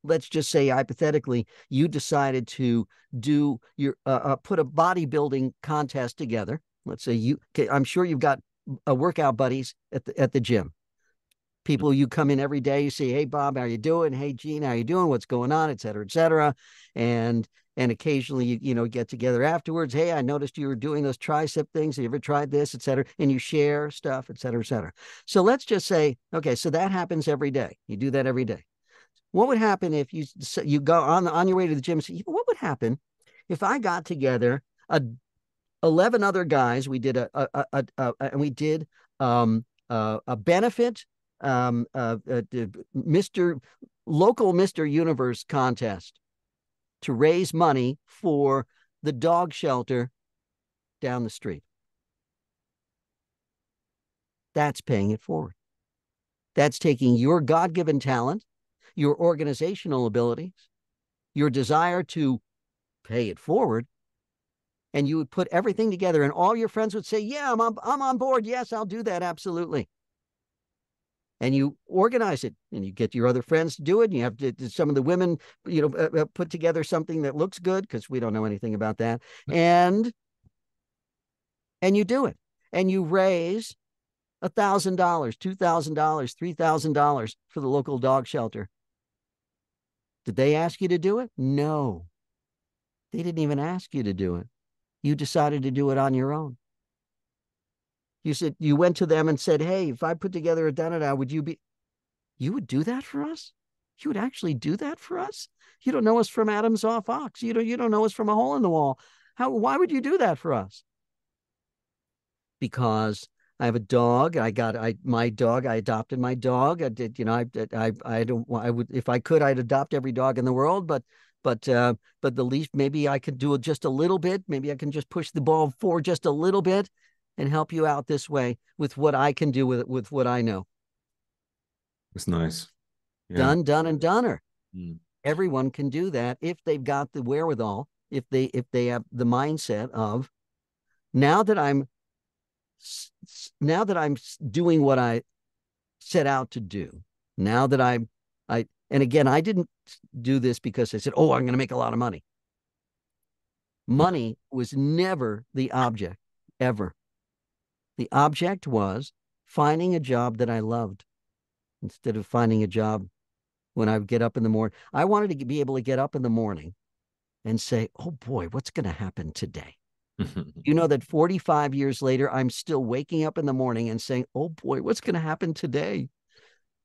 Let's just say hypothetically you decided to do your put a bodybuilding contest together. Let's say I'm sure you've got workout buddies at the gym. People, you come in every day, you say, hey Bob, how you doing? Hey Gene, how you doing? What's going on? Et cetera, et cetera. And occasionally you get together afterwards. Hey, I noticed you were doing those tricep things. Have you ever tried this, et cetera? And you share stuff, et cetera, et cetera. So let's just say, okay, so that happens every day. You do that every day. What would happen if you go on your way to the gym and say, what would happen if I got together 11 other guys? We did and we did a benefit, Mr. Local Mr. Universe contest to raise money for the dog shelter down the street. That's paying it forward. That's taking your God-given talent, your organizational abilities, your desire to pay it forward, and you would put everything together, and all your friends would say, yeah, I'm on board. Yes, I'll do that. Absolutely. And you organize it, and you get your other friends to do it. And you have some of the women, put together something that looks good, because we don't know anything about that. And you do it, and you raise $1,000, $2,000, $3,000 for the local dog shelter. Did they ask you to do it? No, they didn't even ask you to do it. You decided to do it on your own. You went to them and said, hey, if I put together a da-da-da, you would do that for us? You would actually do that for us? You don't know us from Adam's off ox. You don't know us from a hole in the wall. Why would you do that for us? Because I have a dog. I adopted my dog. I did, I don't, I would, if I could, I'd adopt every dog in the world, but the least, maybe I could do it just a little bit. Maybe I can just push the ball forward just a little bit and help you out this way with what I can do with what I know. It's nice. Yeah. Done, and doneer. Mm. Everyone can do that if they've got the wherewithal, if they have the mindset of, now that I'm doing what I set out to do, now that and again, I didn't do this because I said, oh, I'm going to make a lot of money. Money was never the object. ever. The object was finding a job that I loved instead of finding a job when I would get up in the morning. I wanted to be able to get up in the morning and say, oh boy, what's going to happen today? You know that 45 years later, I'm still waking up in the morning and saying, oh boy, what's going to happen today?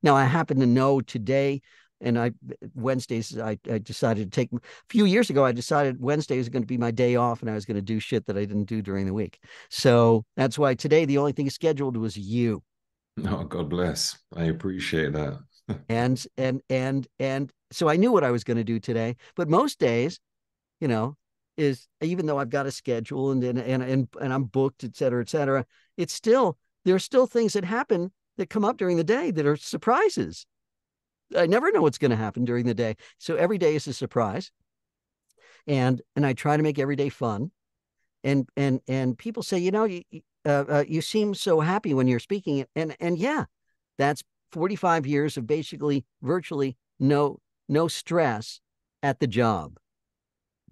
Now, I happen to know today, and Wednesdays, I decided to take, a few years ago, I decided Wednesday was going to be my day off and I was going to do shit that I didn't do during the week. So that's why today, the only thing scheduled was you. Oh, God bless. I appreciate that. And so I knew what I was going to do today. But most days, you know, is even though I've got a schedule and I'm booked, et cetera, it's still there are still things that happen that come up during the day that are surprises. I never know what's going to happen during the day. So every day is a surprise. And I try to make every day fun. And people say, you seem so happy when you're speaking. And yeah, that's 45 years of basically virtually no stress at the job.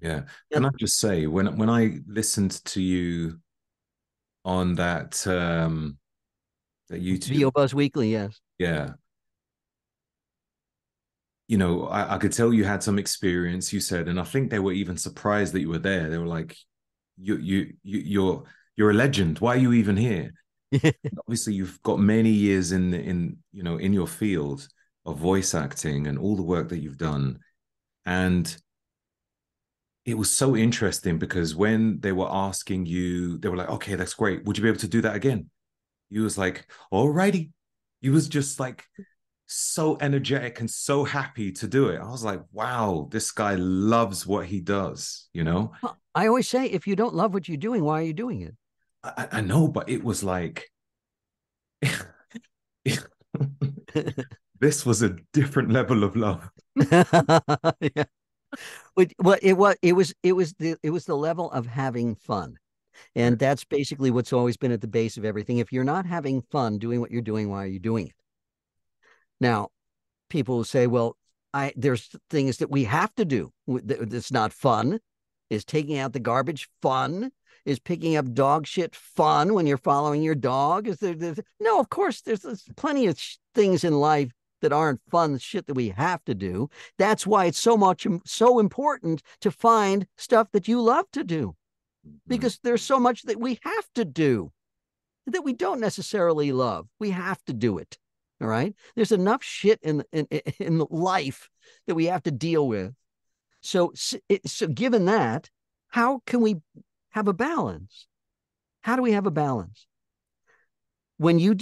Yeah. Can And I just say, when I listened to you on that YouTube, VO Buzz Weekly, yes. yeah, I could tell you had some experience, you said, and I think they were even surprised that you were there. They were like, you're a legend. Why are you even here? Obviously, you've got many years in your field of voice acting and all the work that you've done. And it was so interesting because when they were asking you, they were like, okay, that's great. Would you be able to do that again? You was like, all righty. You was just like so energetic and so happy to do it. I was like, wow, this guy loves what he does, you know? Well, I always say, if you don't love what you're doing, why are you doing it? I know, but it was like this was a different level of love. Yeah. Well, it was the level of having fun. Yeah. And that's basically what's always been at the base of everything. If you're not having fun doing what you're doing, why are you doing it? Now, people will say, well, there's things that we have to do that's not fun. Is taking out the garbage fun? Is picking up dog shit fun when you're following your dog? No, of course, there's plenty of things in life that aren't fun shit that we have to do. That's why it's so important to find stuff that you love to do, Mhm. because there's so much that we have to do that we don't necessarily love. We have to do it. All right. There's enough shit in life that we have to deal with. So given that, how can we have a balance? How do we have a balance? When you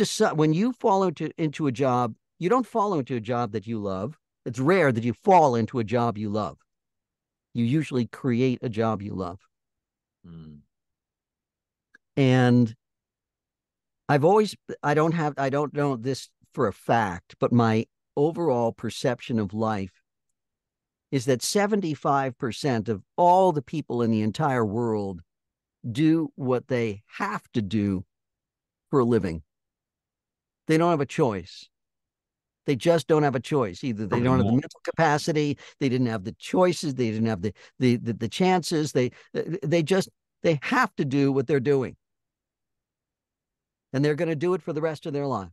fall into a job, you don't fall into a job that you love. It's rare that you fall into a job you love. You usually create a job you love. Mm. And I don't know this for a fact, but my overall perception of life is that 75% of all the people in the entire world do what they have to do for a living. They don't have a choice. They just don't have a choice. Either they Probably don't have the more. mental capacity, they didn't have the choices, they didn't have the chances. They have to do what they're doing, and they're going to do it for the rest of their lives.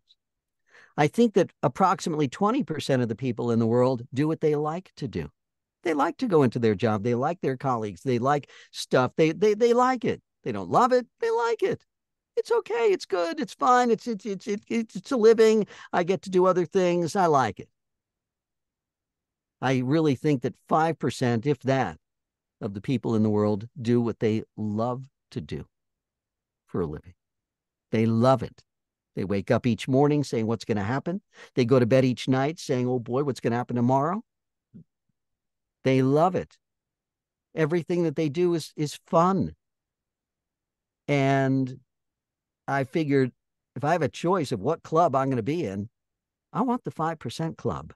I think that approximately 20% of the people in the world do what they like to do. They like to go into their job. They like their colleagues. They like stuff. They like it. They don't love it. They like it. It's okay. It's good. It's fine. It's a living. I get to do other things. I like it. I really think that 5%, if that, of the people in the world do what they love to do for a living. They love it. They wake up each morning saying, what's going to happen? They go to bed each night saying, oh boy, what's going to happen tomorrow? They love it. Everything that they do is fun. And I figured, if I have a choice of what club I'm going to be in, I want the 5% club.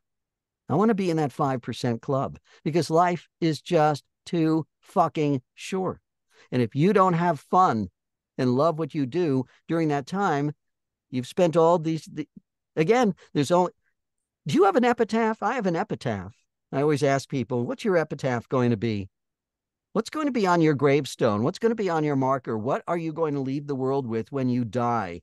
I want to be in that 5% club, because life is just too fucking short. And if you don't have fun and love what you do during that time, you've spent all again, there's only, do you have an epitaph? I have an epitaph. I always ask people, what's your epitaph going to be? What's going to be on your gravestone? What's going to be on your marker? What are you going to leave the world with when you die?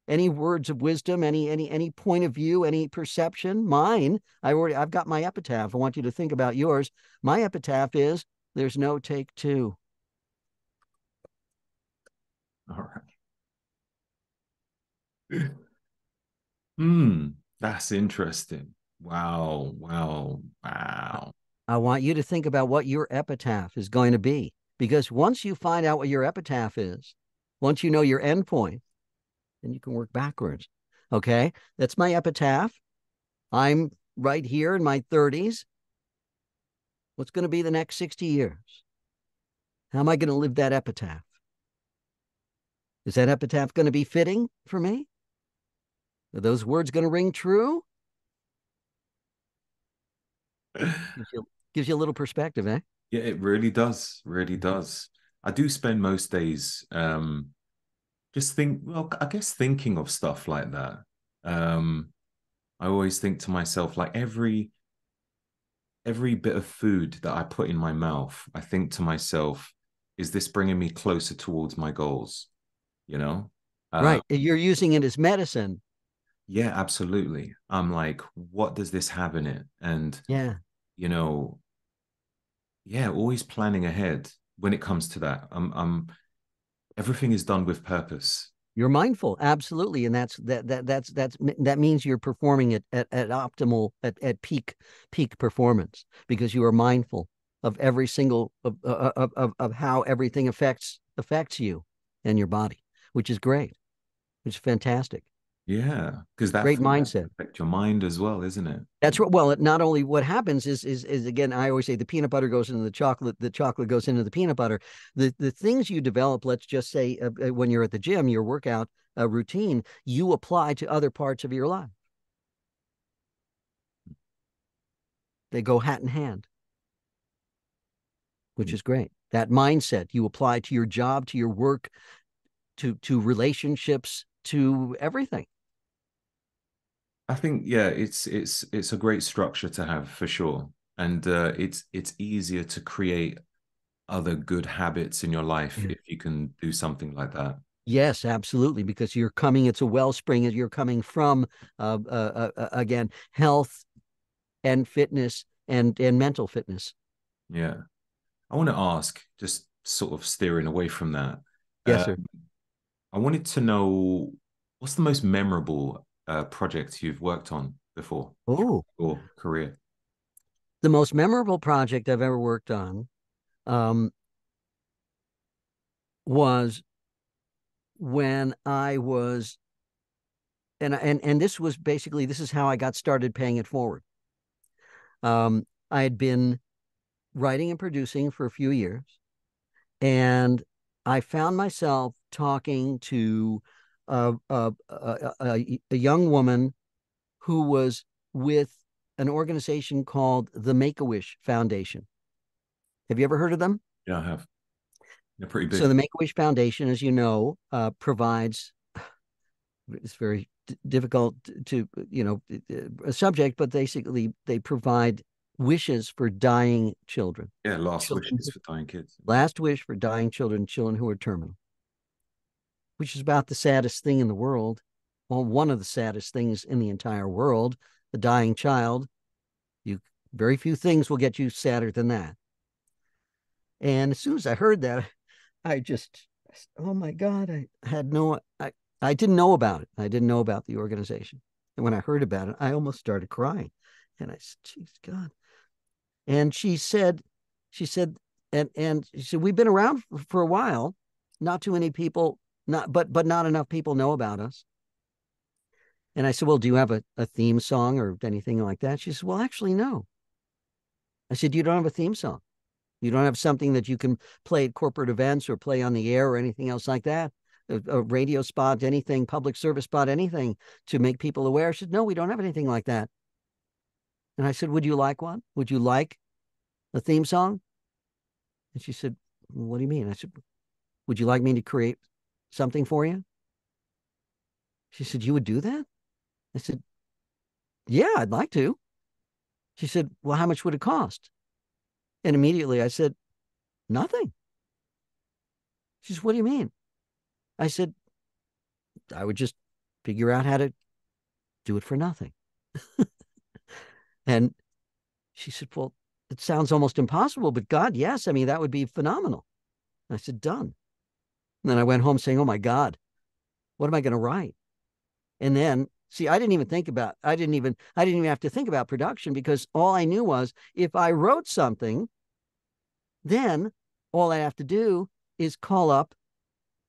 Any words of wisdom, any point of view, any perception? Mine, I've got my epitaph. I want you to think about yours. My epitaph is there's no take two. All right. Hmm, that's interesting. Wow, wow, wow. I want you to think about what your epitaph is going to be. Because once you find out what your epitaph is, once you know your endpoint, then you can work backwards. Okay. That's my epitaph. I'm right here in my 30s. What's going to be the next 60 years? How am I going to live that epitaph? Is that epitaph going to be fitting for me? Are those words going to ring true? Gives you a little perspective, eh? Yeah, it really does. Really does. I do spend most days just well, I guess thinking of stuff like that. Um, I always think to myself, like every bit of food that I put in my mouth, I think to myself, is this bringing me closer towards my goals? You know? Uh, Right. You're using it as medicine. yeah, absolutely. I'm like, what does this have in it? And, Yeah. you know, yeah, always planning ahead when it comes to that. Everything is done with purpose. You're mindful, absolutely, and that means you're performing at optimal at peak performance because you are mindful of every single of how everything affects you and your body, which is great, which is fantastic. Yeah, because that Great food has mindset. to affect your mind as well, isn't it? That's what. Well, not only what happens is again, I always say the peanut butter goes into the chocolate goes into the peanut butter. The things you develop, let's just say, when you're at the gym, your workout routine, you apply to other parts of your life. They go hat in hand, which is great. That mindset you apply to your job, to your work, to relationships, to everything. I think yeah, it's a great structure to have for sure, and it's easier to create other good habits in your life Yeah. if you can do something like that. Yes, absolutely, because you're coming. It's a wellspring. You're coming from again health and fitness and mental fitness. Yeah, I want to ask, just sort of steering away from that. Yes, Uh, sir. I wanted to know what's the most memorable project you've worked on before Oh, or career? the most memorable project I've ever worked on um, was when I was, and this was basically this is how I got started paying it forward. I had been writing and producing for a few years, and I found myself talking to a young woman who was with an organization called the Make a Wish Foundation. Have you ever heard of them? Yeah, I have. They're pretty So big. the Make a Wish Foundation, as you know, provides. It's very difficult to a subject, but basically they provide wishes for dying children. Yeah, last Children, wishes for dying kids. last wish for dying children, children who are terminal, which is about the saddest thing in the world. Well, one of the saddest things in the entire world, the dying child. You very few things will get you sadder than that. And as soon as I heard that, I just, oh my God, I had no, I didn't know about it. I didn't know about the organization. And when I heard about it, I almost started crying. And I said, geez, God. And she said, and she said, we've been around for a while. Not too many people, but not enough people know about us. And I said, well, do you have a theme song or anything like that? She said, well, actually, no. I said, you don't have a theme song. You don't have something that you can play at corporate events or play on the air or anything else like that. A radio spot, anything, public service spot, anything to make people aware. She said, no, we don't have anything like that. And I said, would you like one? Would you like a theme song? And she said, what do you mean? I said, would you like me to create something for you? She said, you would do that? I said, yeah, I'd like to. She said, well, how much would it cost? And immediately I said, Nothing. She says, what do you mean? I said, I would just figure out how to do it for nothing. And she said, well, it sounds almost impossible, but God, yes. I mean, that would be phenomenal. I said, done. And then I went home saying, oh my God, what am I going to write? And then, see, I didn't even have to think about production, because all I knew was if I wrote something, then all I have to do is call up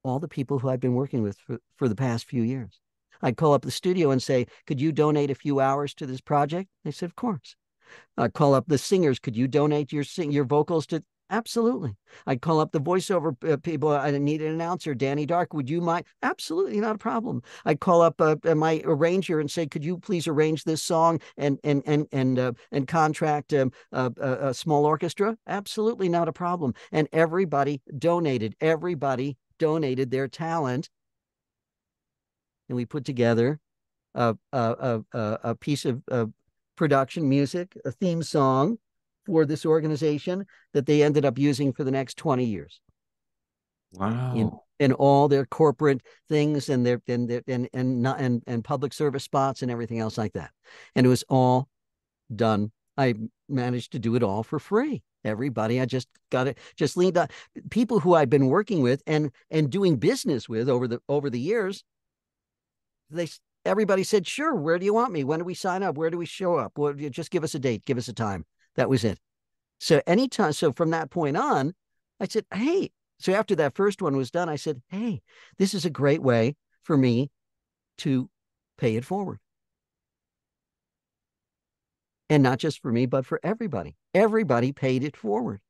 all the people who I've been working with for the past few years. I'd call up the studio and say, could you donate a few hours to this project? They said, of course. I'd call up the singers. Could you donate your vocals to? Absolutely. I'd call up the voiceover people. I need an announcer. Danny Dark, would you mind? Absolutely, not a problem. I'd call up my arranger and say, could you please arrange this song and contract a small orchestra? Absolutely, not a problem. And everybody donated. Everybody donated their talent, and we put together a piece of production music, a theme song for this organization that they ended up using for the next 20 years Wow. in all their corporate things and and public service spots and everything else like that. And it was all done. I managed to do it all for free. Everybody, I just got it, just leaned on people who I've been working with and doing business with over the years. They Everybody said, sure, where do you want me? When do we sign up? Where do we show up? Well, just give us a date, give us a time. That was it. So from that point on, I said, hey, so after that first one was done, I said, hey, this is a great way for me to pay it forward. And not just for me, but for everybody. Everybody paid it forward.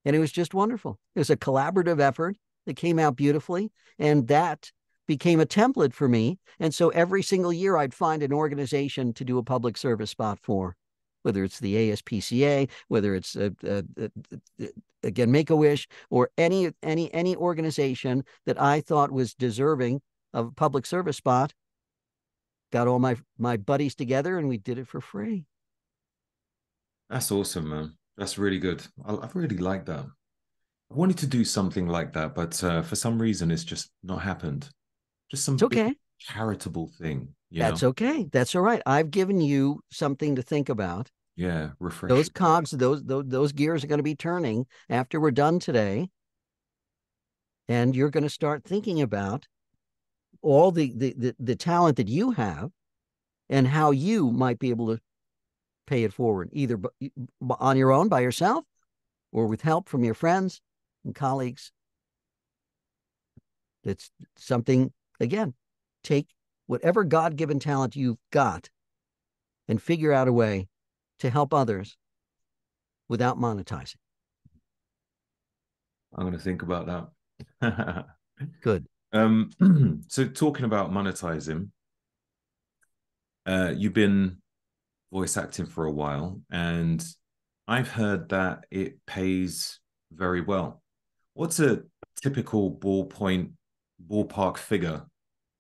And it was just wonderful. It was a collaborative effort that came out beautifully. And that became a template for me. And so every single year, I'd find an organization to do a public service spot for, whether it's the ASPCA, whether it's again Make-A-Wish, or any organization that I thought was deserving of a public service spot. Got all my buddies together, and we did it for free. That's awesome, man. That's really good. I really like that. I wanted to do something like that, but for some reason, it's just not happened. Just some It's big okay. charitable thing, you know? That's okay. That's all right. I've given you something to think about. Yeah, Those refreshing. cogs, those gears are going to be turning after we're done today, and you're going to start thinking about all the talent that you have and how you might be able to pay it forward, either on your own by yourself or with help from your friends and colleagues. It's something, again, take whatever God-given talent you've got and figure out a way to help others without monetizing. I'm going to think about that. Good. um, so talking about monetizing, you've been voice acting for a while, and I've heard that it pays very well. What's a typical ballpark figure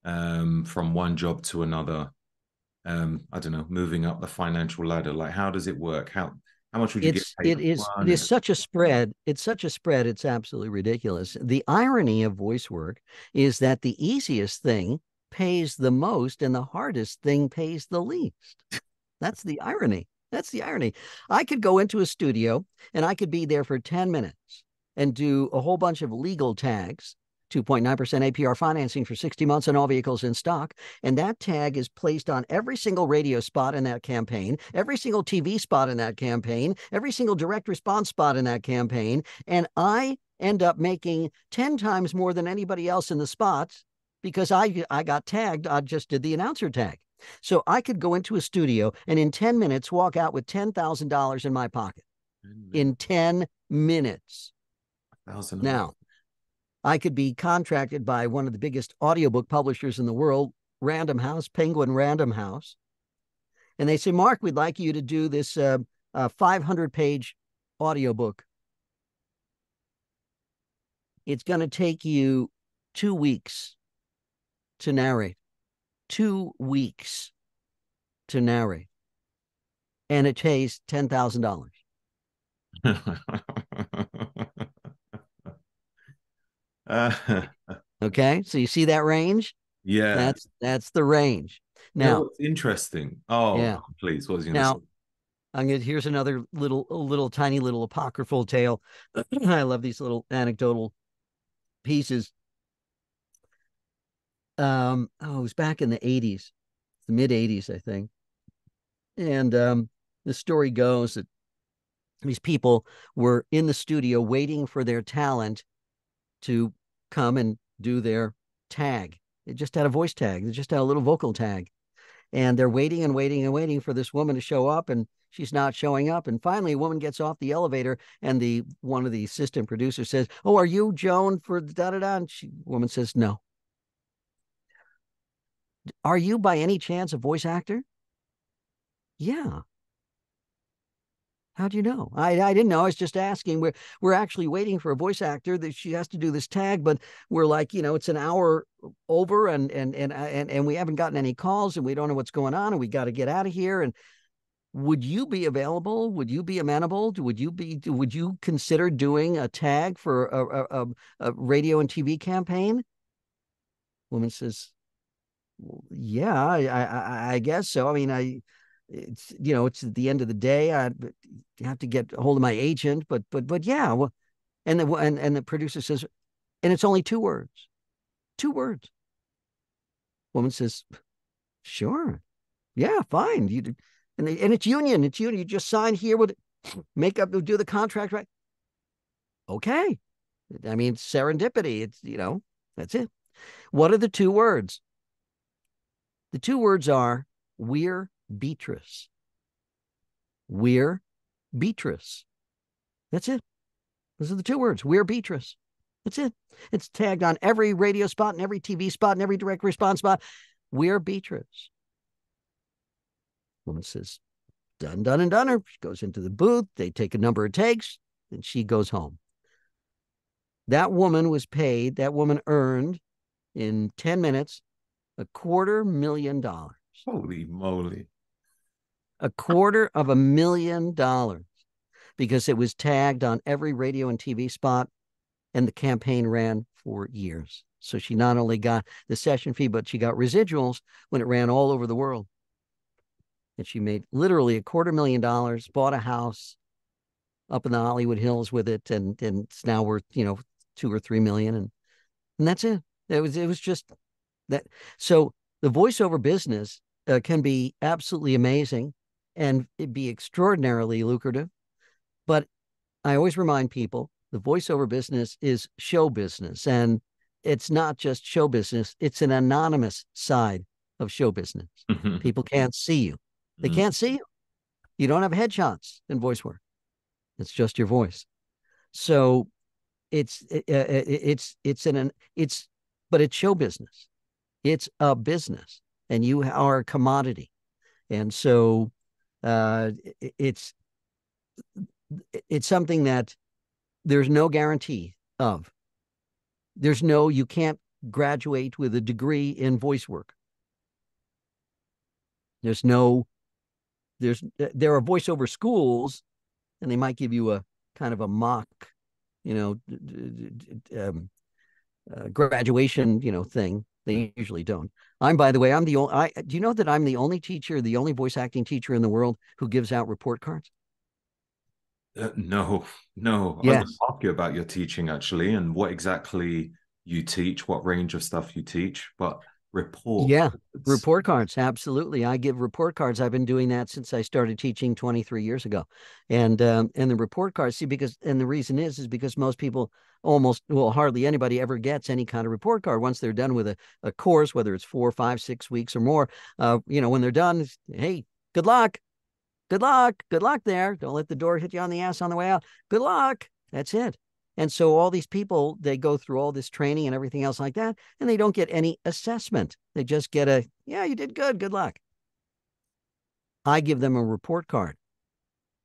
from one job to another? I don't know, moving up the financial ladder. Like, how does it work? How much would you get paid for It one? is such a spread. It's such a spread. It's absolutely ridiculous. The irony of voice work is that the easiest thing pays the most and the hardest thing pays the least. That's the irony. That's the irony. I could go into a studio and I could be there for 10 minutes and do a whole bunch of legal tags, 2.9% APR financing for 60 months on all vehicles in stock. And that tag is placed on every single radio spot in that campaign, every single TV spot in that campaign, every single direct response spot in that campaign. And I end up making 10 times more than anybody else in the spots because I got tagged. I just did the announcer tag. So I could go into a studio and in 10 minutes walk out with $10,000 in my pocket. In 10 minutes. 1,000 a month. Now, I could be contracted by one of the biggest audiobook publishers in the world, Random House, Penguin Random House. And they say, Mark, we'd like you to do this 500-page audiobook. It's going to take you 2 weeks to narrate. 2 weeks to narrate. And it pays $10,000. Uh, Okay, so you see that range? yeah. That's the range. You know Now, what's interesting? Oh, yeah. please, what was you going to say? Now, here's another little tiny little apocryphal tale. I love these little anecdotal pieces. It was back in the 80s, the mid 80s, I think. And the story goes that these people were in the studio waiting for their talent to come and do their tag. They just had a voice tag. They just had a little vocal tag. And they're waiting and waiting and waiting for this woman to show up, and she's not showing up. And finally, a woman gets off the elevator, and the one of the assistant producers says, "Oh, are you Joan for da da da?" And woman says, "No." "Are you by any chance a voice actor?" "Yeah." "How'd you know?" I didn't know. I was just asking. We're actually waiting for a voice actor that she has to do this tag, but we're like, it's an hour over, and we haven't gotten any calls, and we don't know what's going on, and we got to get out of here. And would you be available? Would you be amenable? Would you consider doing a tag for a radio and TV campaign? Woman says, "Well, yeah, I guess so. I mean, it's at the end of the day. I have to get a hold of my agent, but yeah. Well, and the producer says, and it's only 2 words. 2 words. Woman says, "Sure, yeah, fine. And it's union. It's union. You just sign here with make up, do the contract, right? Okay. I mean, serendipity. That's it. What are the 2 words? The 2 words are we're Beatrice. We're Beatrice. That's it. Those are the 2 words. We're Beatrice. That's it. It's tagged on every radio spot and every TV spot and every direct response spot. We're Beatrice. Woman says, done, done, and done. She goes into the booth. They take a number of takes, and she goes home. That woman earned in 10 minutes $250,000. Holy moly. $250,000 because it was tagged on every radio and TV spot, and the campaign ran for years. So she not only got the session fee, but she got residuals when it ran all over the world. And she made literally $250,000, bought a house up in the Hollywood Hills with it, and it's now worth 2 or 3 million, and that's it. It was just that. So the voiceover business can be absolutely amazing and it be extraordinarily lucrative. But I always remind people the voiceover business is show business, and it's not just show business. It's an anonymous side of show business. People can't see you. They can't see you. You don't have headshots in voice work. It's just your voice. So but it's show business. It's a business, and you are a commodity, and so it's something that there's no guarantee of. You can't graduate with a degree in voice work. There are voiceover schools, and they might give you a kind of a mock, graduation, thing. They usually don't. By the way, I'm the only. Do you know that I'm the only teacher, the only voice acting teacher in the world who gives out report cards? No, no. I want to Yes. ask you about your teaching actually, and what exactly you teach, what range of stuff you teach, but report Yeah. cards. Report cards. Absolutely. I give report cards. I've been doing that since I started teaching 23 years ago. And the report cards, and the reason is because most people hardly anybody ever gets any kind of report card once they're done with a course, whether it's 4, 5, 6 weeks or more. When they're done, hey, good luck. Good luck. Good luck there. Don't let the door hit you on the ass on the way out. Good luck. That's it. And so all these people, they go through all this training and everything else like that, and they don't get any assessment. They just get yeah, you did good. Good luck. I give them a report card,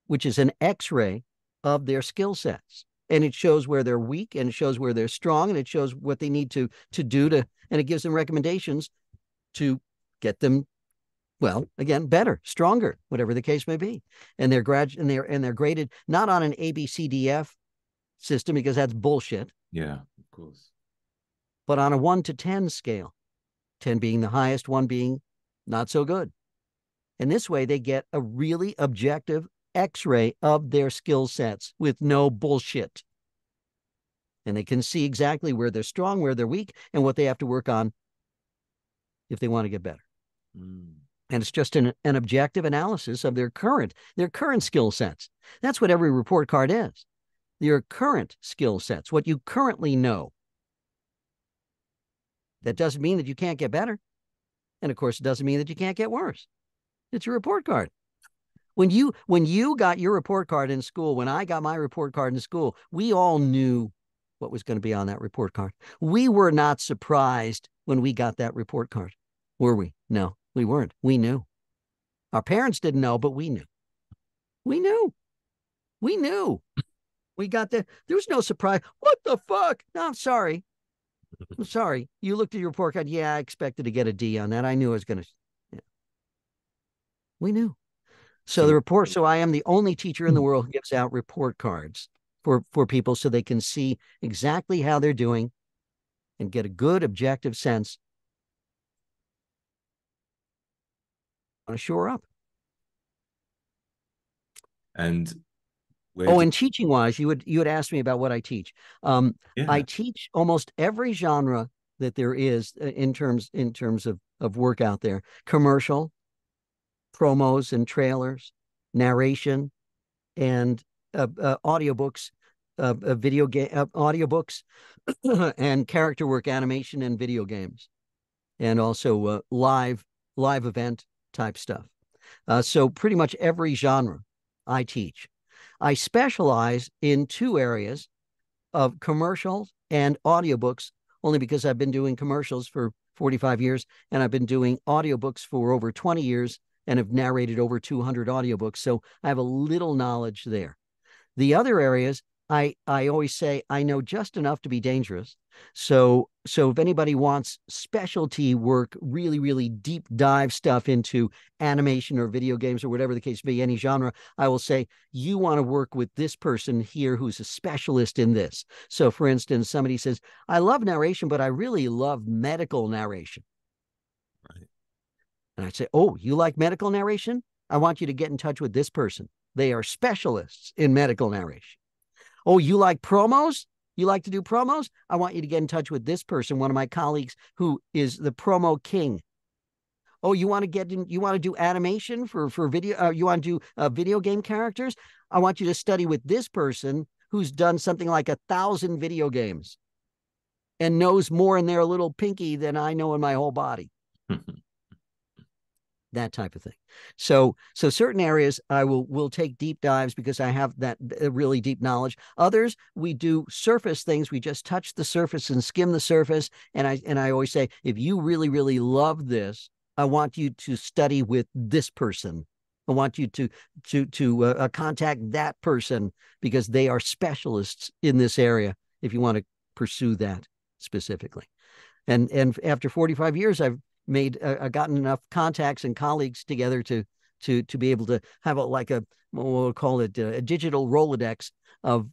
which is an x-ray of their skill sets. And it shows where they're weak, and it shows where they're strong, and it shows what they need to do and it gives them recommendations to get them, well, again, better, stronger, whatever the case may be. And they're graded not on an ABCDF system, because that's bullshit. Yeah, of course. but on a 1 to 10 scale, 10 being the highest, 1 being not so good. And this way, they get a really objective x-ray of their skill sets with no bullshit. And they can see exactly where they're strong, where they're weak, and what they have to work on if they want to get better. And it's just an objective analysis of their current skill sets. That's what every report card is. Your current skill sets, what you currently know. That doesn't mean that you can't get better. And of course, it doesn't mean that you can't get worse. It's your report card. When you got your report card in school, when I got my report card in school, we all knew what was going to be on that report card. We were not surprised when we got that report card, were we? No, we weren't. We knew. Our parents didn't know, but we knew. We knew. We knew. We got there. There was no surprise. What the fuck? No, I'm sorry. I'm sorry. You looked at your report card. Yeah, I expected to get a D on that. I knew I was going to. Yeah. We knew. So the report. So I am the only teacher in the world who gives out report cards for people so they can see exactly how they're doing and get a good objective sense. Want to shore up. And and teaching wise, you would ask me about what I teach. Yeah. I teach almost every genre that there is in terms of work out there: commercial, promos and trailers, narration, and audiobooks, video game audiobooks, and character work, animation, and video games, and also live event type stuff. So pretty much every genre I teach. I specialize in 2 areas of commercials and audiobooks, only because I've been doing commercials for 45 years and I've been doing audiobooks for over 20 years and have narrated over 200 audiobooks. So I have a little knowledge there. The other areas, I always say I know just enough to be dangerous. So if anybody wants specialty work, really, really deep dive stuff into animation or video games or whatever the case may be, any genre, I will say, you want to work with this person here who's a specialist in this. So for instance, somebody says, I love narration, but I really love medical narration. Right. And I say, oh, you like medical narration? I want you to get in touch with this person. They are specialists in medical narration. Oh, you like promos? You like to do promos? I want you to get in touch with this person, one of my colleagues who is the promo king. Oh, you want to do animation for video? You want to do video game characters? I want you to study with this person who's done something like 1,000 video games and knows more in their little pinky than I know in my whole body. That type of thing. So certain areas I will take deep dives because I have that really deep knowledge. Others, we do surface things. We just touch the surface and skim the surface. And I always say, if you really, really love this, I want you to study with this person. I want you to contact that person because they are specialists in this area if you want to pursue that specifically. And after 45 years, I've gotten enough contacts and colleagues together to be able to have we'll call it a digital Rolodex of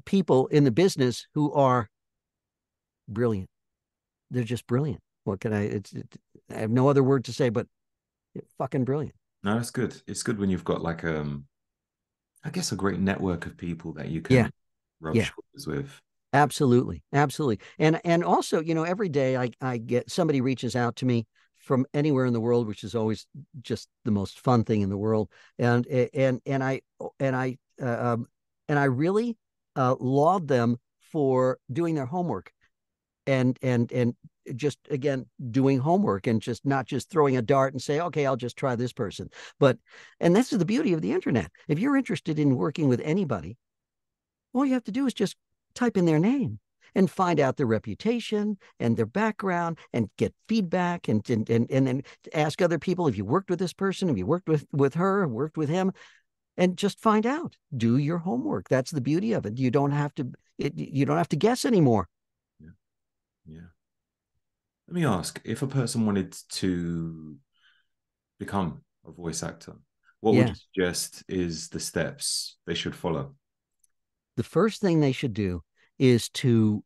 people in the business who are brilliant. They're just brilliant. What can I have no other word to say, but fucking brilliant. No, that's good. It's good when you've got I guess a great network of people that you can rub shoulders with. Absolutely. And also, every day I get somebody reaches out to me from anywhere in the world, which is always just the most fun thing in the world. And I really laud them for doing their homework and just, again, doing homework and just not just throwing a dart and say, okay, I'll just try this person. And this is the beauty of the internet. If you're interested in working with anybody, all you have to do is just type in their name and find out their reputation and their background and get feedback and then ask other people, have you worked with this person? Have you worked with her, worked with him? And just find out. Do your homework. That's the beauty of it. You don't have to guess anymore. Yeah. Let me ask, if a person wanted to become a voice actor, what would you suggest is the steps they should follow? The first thing they should do is to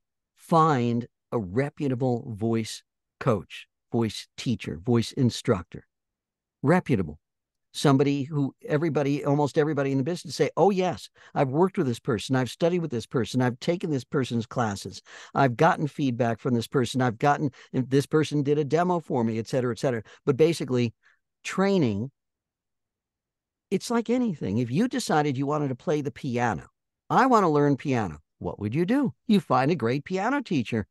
find a reputable voice coach, voice teacher, voice instructor, reputable. Somebody who almost everybody in the business say, oh, yes, I've worked with this person. I've studied with this person. I've taken this person's classes. I've gotten feedback from this person. This person did a demo for me, et cetera, et cetera. But basically, training, it's like anything. If you decided you wanted to play the piano, I want to learn piano, what would you do? You find a great piano teacher.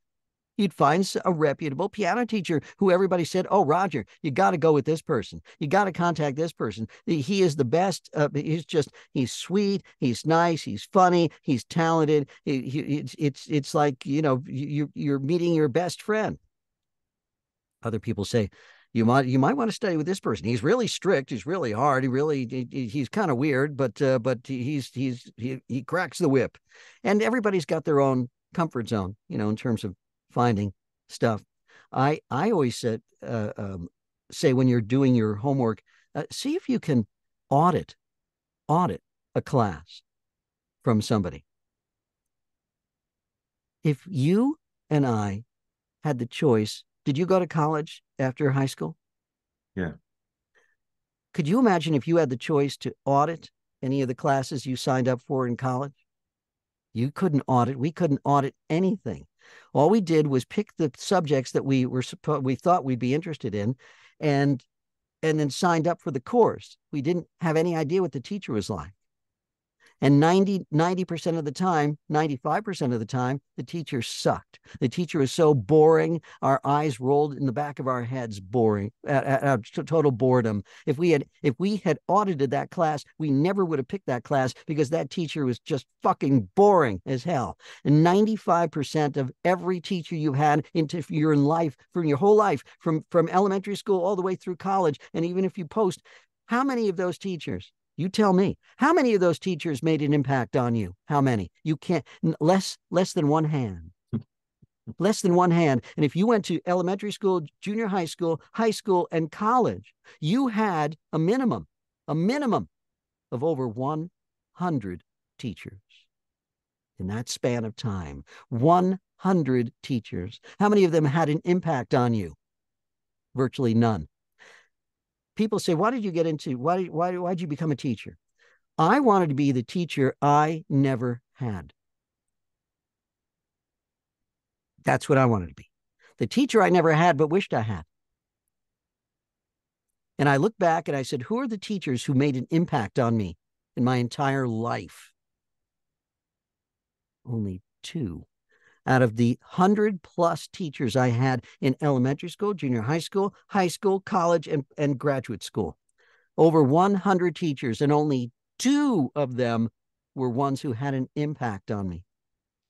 You'd find a reputable piano teacher who everybody said, oh, Roger, you got to go with this person. You got to contact this person. He is the best. He's sweet. He's nice. He's funny. He's talented. It's like, you're meeting your best friend. Other people say, you might want to study with this person. He's really strict. He's really hard. He's kind of weird, but he cracks the whip. And everybody's got their own comfort zone, in terms of finding stuff. I always say when you're doing your homework, see if you can audit a class from somebody. If you and I had the choice, did you go to college after high school? Yeah. Could you imagine if you had the choice to audit any of the classes you signed up for in college? We couldn't audit anything. All we did was pick the subjects that we thought we'd be interested in, and then signed up for the course. We didn't have any idea what the teacher was like. And 90% of the time, 95% of the time, the teacher sucked. The teacher was so boring, our eyes rolled in the back of our heads, boring, total boredom. If we had audited that class, we never would have picked that class because that teacher was just fucking boring as hell. And 95% of every teacher you've had into your life, from your whole life, from elementary school all the way through college, and even if you post, how many of those teachers? You tell me, how many of those teachers made an impact on you? How many? You can't, less than one hand. Less than one hand. And if you went to elementary school, junior high school, and college, you had a minimum of over 100 teachers in that span of time. 100 teachers. How many of them had an impact on you? Virtually none. People say, why'd you become a teacher? I wanted to be the teacher I never had. That's what I wanted to be. The teacher I never had, but wished I had. And I look back and I said, who are the teachers who made an impact on me in my entire life? Only two. Out of the 100+ teachers I had in elementary school, junior high school, college, and graduate school. Over 100 teachers, and only 2 of them were ones who had an impact on me.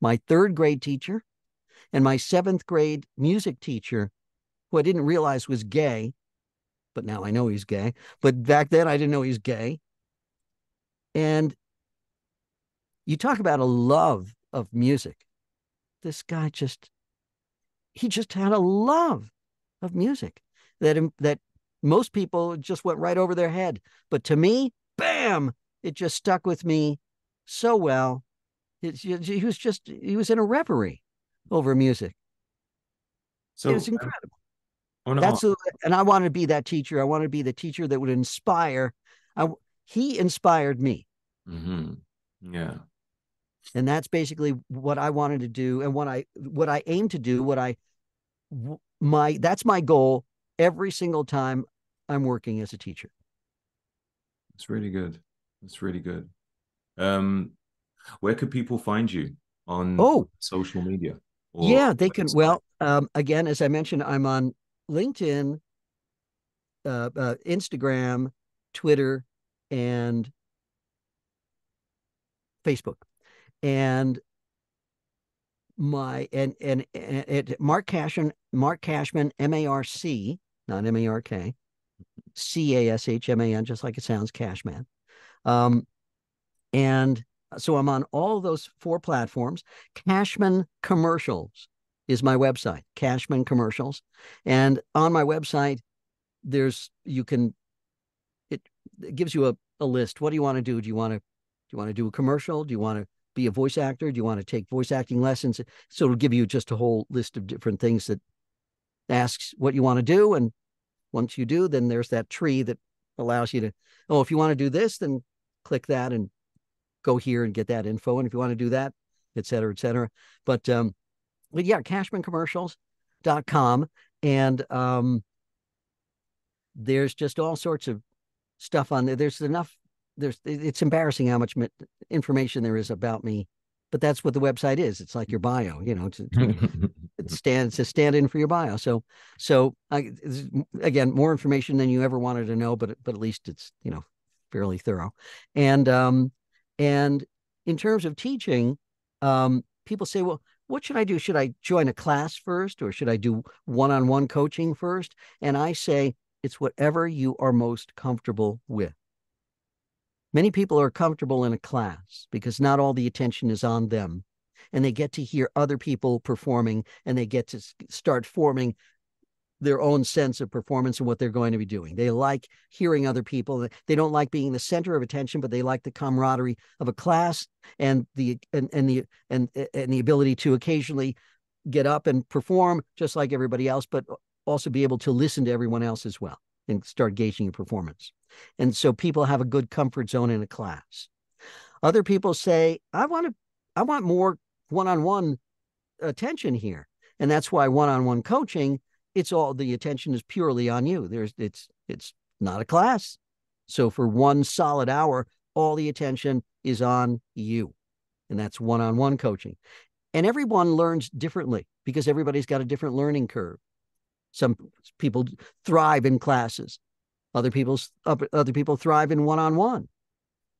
My 3rd grade teacher and my 7th grade music teacher, who I didn't realize was gay, but now I know he's gay. But back then I didn't know he's gay. And you talk about a love of music. This guy just had a love of music that most people just went right over their head. But to me, bam, it just stuck with me so well. He was in a reverie over music. So it was incredible. I And I wanted to be that teacher. I wanted to be the teacher that would inspire. He inspired me. Mm-hmm. Yeah. And that's basically what I wanted to do, and what I aim to do, that's my goal every single time I'm working as a teacher. It's really good. It's really good. Where could people find you on social media? Yeah, they can. Well, again, as I mentioned, I'm on LinkedIn, Instagram, Twitter, and Facebook. And Marc Cashman, MARC, not MARK, CASHMAN, just like it sounds, Cashman. And so I'm on all those 4 platforms. Cashman Commercials is my website, Cashman Commercials. And on my website, it gives you a list. What do you want to do? Do you want to do a commercial? Do you want to be a voice actor? Do you want to take voice acting lessons? So it'll give you just a whole list of different things that asks what you want to do. And once you do, then there's that tree that allows you to, oh, if you want to do this, then click that and go here and get that info. And if you want to do that, et cetera, et cetera. But yeah, cashmancommercials.com. And there's just all sorts of stuff on there. It's embarrassing how much information there is about me, but that's what the website is. It's like your bio, it's a stand-in for your bio. So again, more information than you ever wanted to know, but at least it's, fairly thorough. And in terms of teaching, people say, well, what should I do? Should I join a class first, or should I do one-on-one coaching first? And I say, it's whatever you are most comfortable with. Many people are comfortable in a class because not all the attention is on them, and they get to hear other people performing, and they get to start forming their own sense of performance and what they're going to be doing. They like hearing other people. They don't like being the center of attention, but they like the camaraderie of a class and the ability to occasionally get up and perform just like everybody else, but also be able to listen to everyone else as well and start gauging your performance. And so people have a good comfort zone in a class. Other people say, I want more one-on-one attention here. And that's why one-on-one coaching, the attention is purely on you. It's not a class. So for 1 solid hour, all the attention is on you. And that's one-on-one coaching. And everyone learns differently because everybody's got a different learning curve. Some people thrive in classes. Other people thrive in one-on-one.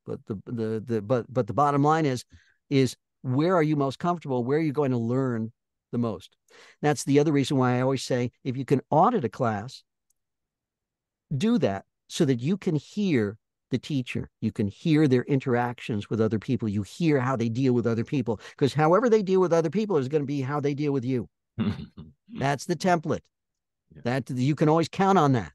But the bottom line is where are you most comfortable? Where are you going to learn the most? That's the other reason why I always say, if you can audit a class, do that so that you can hear the teacher. You can hear their interactions with other people. You hear how they deal with other people, because however they deal with other people is going to be how they deal with you. That's the template. That you can always count on that.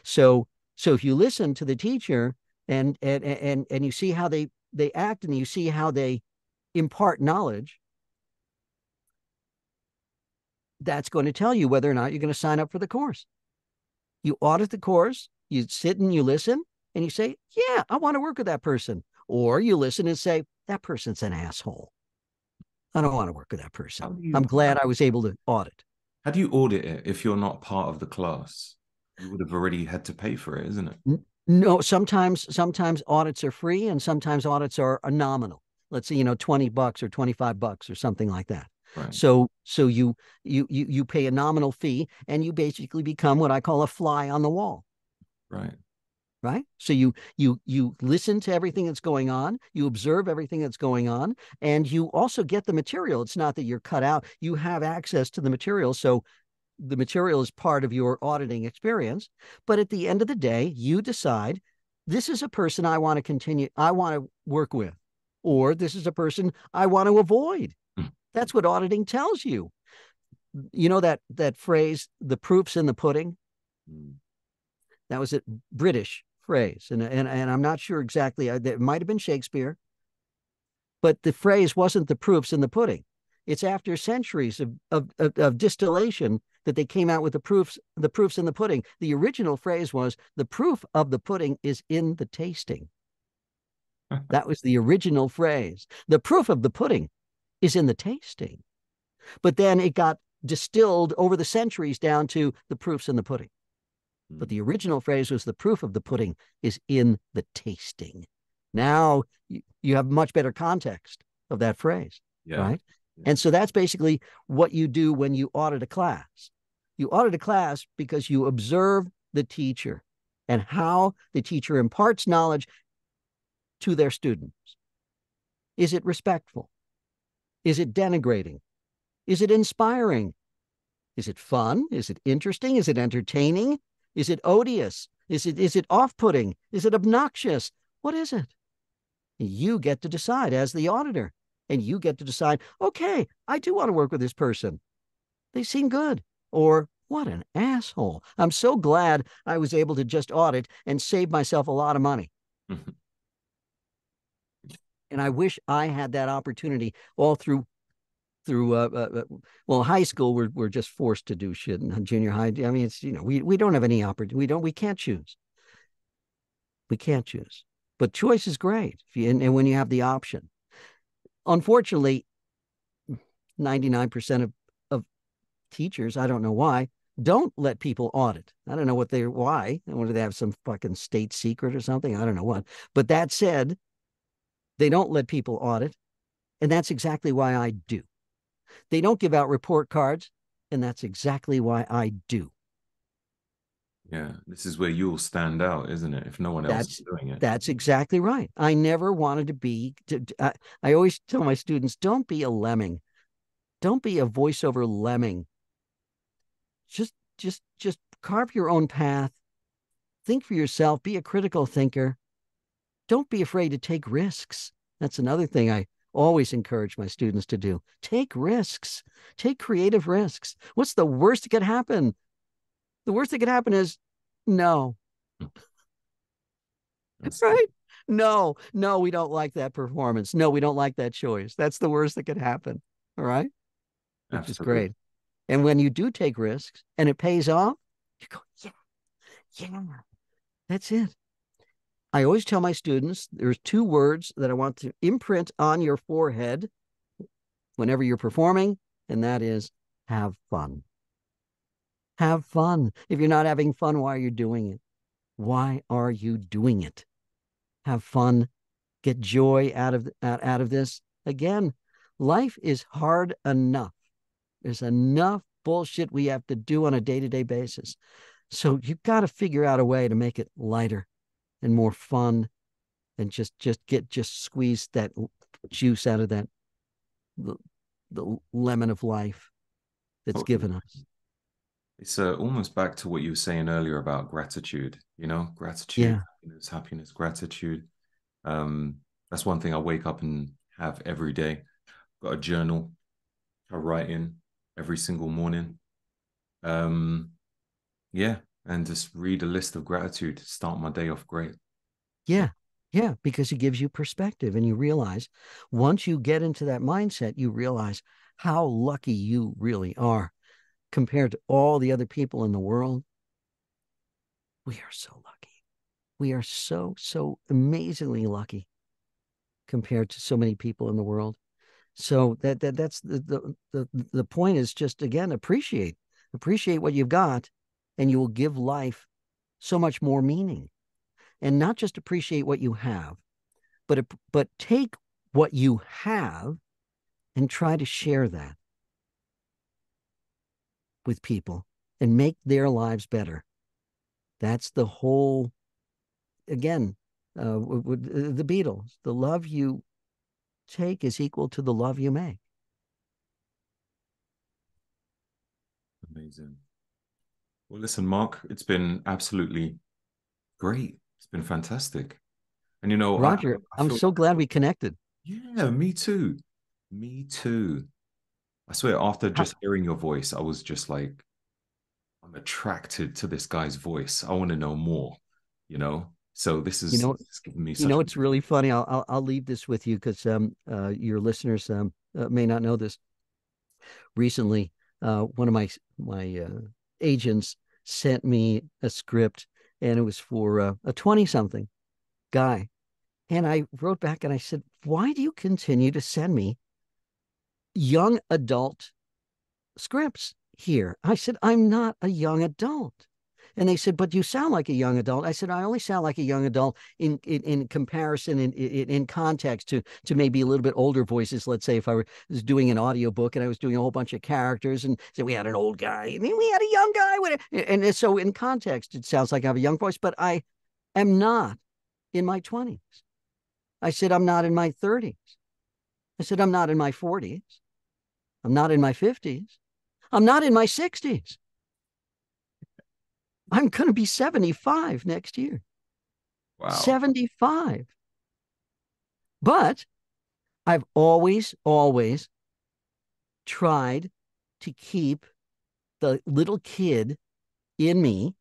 So if you listen to the teacher and you see how they act, and you see how they impart knowledge, that's going to tell you whether or not you're going to sign up for the course. You audit the course, you sit and you listen, and you say, yeah, I want to work with that person. Or you listen and say, that person's an asshole. I don't want to work with that person. I'm glad I was able to audit. How do you audit it if you're not part of the class? You would have already had to pay for it, isn't it? No, sometimes audits are free, and sometimes audits are nominal. Let's say, $20 or $25 or something like that. Right. So you pay a nominal fee, and you basically become what I call a fly on the wall. Right. Right. So you listen to everything that's going on, you observe everything that's going on, and you also get the material. It's not that you're cut out. You have access to the material. So the material is part of your auditing experience. But at the end of the day, you decide, this is a person I want to work with, or this is a person I want to avoid. That's what auditing tells you. You know that phrase, the proof's in the pudding? That was a British phrase. And I'm not sure exactly. It might have been Shakespeare. But the phrase wasn't the proof's in the pudding. It's after centuries of distillation that they came out with the proofs in the pudding. The original phrase was, the proof of the pudding is in the tasting. That was the original phrase. The proof of the pudding is in the tasting. But then it got distilled over the centuries down to the proof's in the pudding. But the original phrase was, the proof of the pudding is in the tasting. Now you have much better context of that phrase, right? Yeah. And so that's basically what you do when you audit a class. You audit a class because you observe the teacher and how the teacher imparts knowledge to their students. Is it respectful? Is it denigrating? Is it inspiring? Is it fun? Is it interesting? Is it entertaining? Is it odious? Is it off-putting? Is it obnoxious? What is it? You get to decide as the auditor, and you get to decide, okay, I do want to work with this person. They seem good. Or, what an asshole. I'm so glad I was able to just audit and save myself a lot of money. And I wish I had that opportunity all through well, high school we're just forced to do shit, and junior high, I mean, it's, we don't have any opportunity. We can't choose. We can't choose. But choice is great and when you have the option. Unfortunately, 99% of teachers, I don't know why, don't let people audit. I don't know why. Whether they have some fucking state secret or something. I don't know what. But that said, they don't let people audit. And that's exactly why I do. They don't give out report cards. And that's exactly why I do. Yeah, this is where you'll stand out, isn't it? If no one else is That's doing it. that's exactly right. I never wanted to be. I always tell my students, don't be a lemming. Don't be a voiceover lemming. Just carve your own path. Think for yourself. Be a critical thinker. Don't be afraid to take risks. That's another thing I always encourage my students to do. Take risks. Take creative risks. What's the worst that could happen? The worst that could happen is no. That's good. Right? No, we don't like that performance. No, we don't like that choice. That's the worst that could happen. All right. Which is Absolutely. great. And when you do take risks and it pays off, you go, yeah, yeah, that's it. I always tell my students there's two words that I want to imprint on your forehead whenever you're performing, and that is have fun. Have fun. If you're not having fun, why are you doing it? Why are you doing it? Have fun. Get joy out of this. Again, life is hard enough. There's enough bullshit we have to do on a day-to-day basis. So you've got to figure out a way to make it lighter and more fun, and just squeeze that juice out of the, the lemon of life that's Totally. given us. It's almost back to what you were saying earlier about gratitude, gratitude, Yeah, happiness, happiness, gratitude. Um, that's one thing I wake up and have every day. Got a journal I write in every single morning. Um, yeah, and just read a list of gratitude, start my day off great. Yeah, yeah, yeah, because it gives you perspective, and you realize once you get into that mindset, you realize how lucky you really are compared to all the other people in the world. We are so lucky. We are so amazingly lucky compared to so many people in the world. So that's the point is just, again, appreciate what you've got, and you will give life so much more meaning. And not just appreciate what you have, but take what you have and try to share that with people and make their lives better. That's the whole, again, with the Beatles. The love you take is equal to the love you make. amazing. Well, listen, Mark, it's been absolutely great. It's been fantastic. And Roger, I I'm feel so glad we connected. yeah, me too. Me too. I swear, after How, just hearing your voice, I was just like, I'm attracted to this guy's voice. I want to know more, you know? So you know, this is giving me you such know, a it's really funny. I'll leave this with you because your listeners may not know this. Recently, one of my agents sent me a script, and it was for a 20-something guy. And I wrote back and I said, "Why do you continue to send me young adult scripts here?" I said, "I'm not a young adult." And they said, "But you sound like a young adult." I said, "I only sound like a young adult in comparison, in context to maybe a little bit older voices. Let's say if I was doing an audiobook and I was doing a whole bunch of characters, and so we had an old guy and we had a young guy. And so in context, it sounds like I have a young voice, but I am not in my 20s. I said, I'm not in my 30s. I said, I'm not in my 40s. I'm not in my 50s. I'm not in my 60s. I'm going to be 75 next year. wow. 75. But I've always tried to keep the little kid in me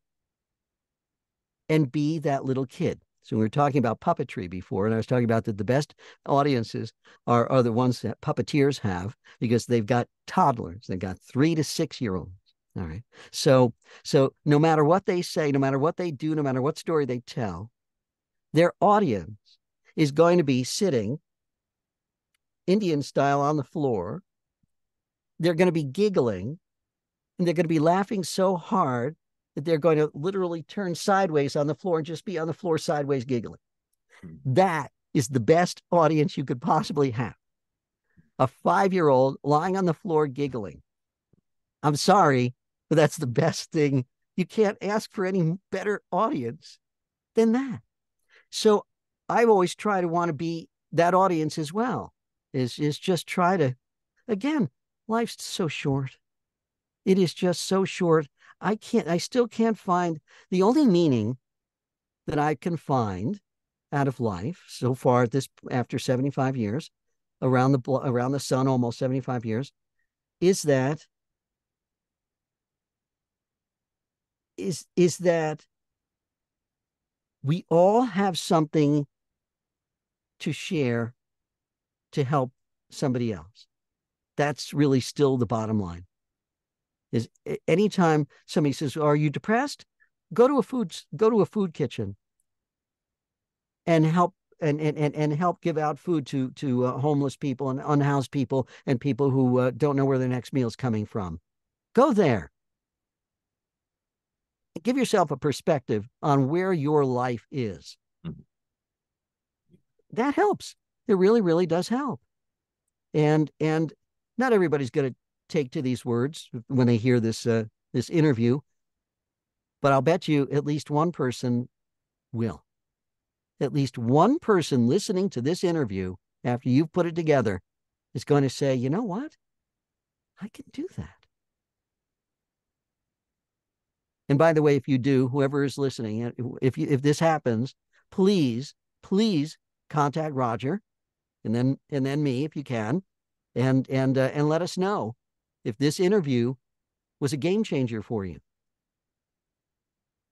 and be that little kid. So we were talking about puppetry before, and I was talking about that the best audiences are the ones that puppeteers have because they've got toddlers. They've got 3 to 6 year olds. All right. So no matter what they say, no matter what they do, no matter what story they tell, their audience is going to be sitting Indian style on the floor. They're going to be giggling and they're going to be laughing so hard that they're going to literally turn sideways on the floor and just be on the floor sideways giggling. That is the best audience you could possibly have. A 5-year-old lying on the floor giggling. I'm sorry, but that's the best thing. You can't ask for any better audience than that. So I've always tried to want to be that audience as well. Is just try to, again, life's so short. It is just so short. I still can't find the only meaning that I can find out of life so far at this after 75 years around the sun, almost 75 years, is that is that we all have something to share to help somebody else. That's really still the bottom line. Is anytime somebody says, "Are you depressed?" Go to a food kitchen and help and help give out food to homeless people and unhoused people and people who don't know where their next meal is coming from. Go there. Give yourself a perspective on where your life is. That helps. It really, really does help. And not everybody's going to take to these words when they hear this interview, but I'll bet you at least one person will. At least one person listening to this interview after you've put it together is going to say, you know what? I can do that. And by the way, if you do, whoever is listening, if this happens, please, please contact Roger and then me if you can, and let us know if this interview was a game changer for you.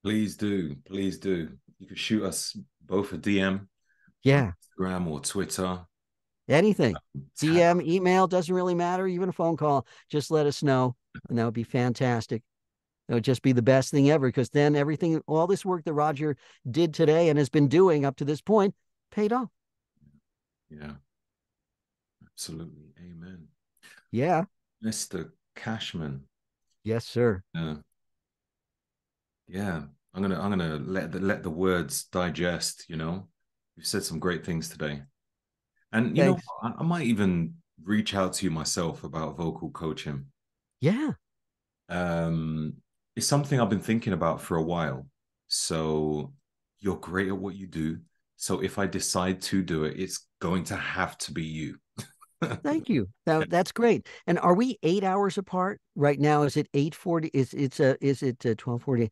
Please do. Please do. You can shoot us both a DM on Yeah, Instagram or Twitter. anything. Tag. DM, email, doesn't really matter. Even a phone call, just let us know. And that would be fantastic. It would just be the best thing ever because then everything, all this work that Roger did today and has been doing up to this point paid off. Yeah, absolutely. Amen. Yeah. Mr. Cashman. Yes, sir. Yeah. Yeah. I'm gonna let the words digest, you know. You've said some great things today. And you know, Thanks. I might even reach out to you myself about vocal coaching. Yeah. Um, it's something I've been thinking about for a while. So you're great at what you do. So if I decide to do it, it's going to have to be you. Thank you. Now that's great. And are we 8 hours apart right now? Is it 8:40? Is it 12:40?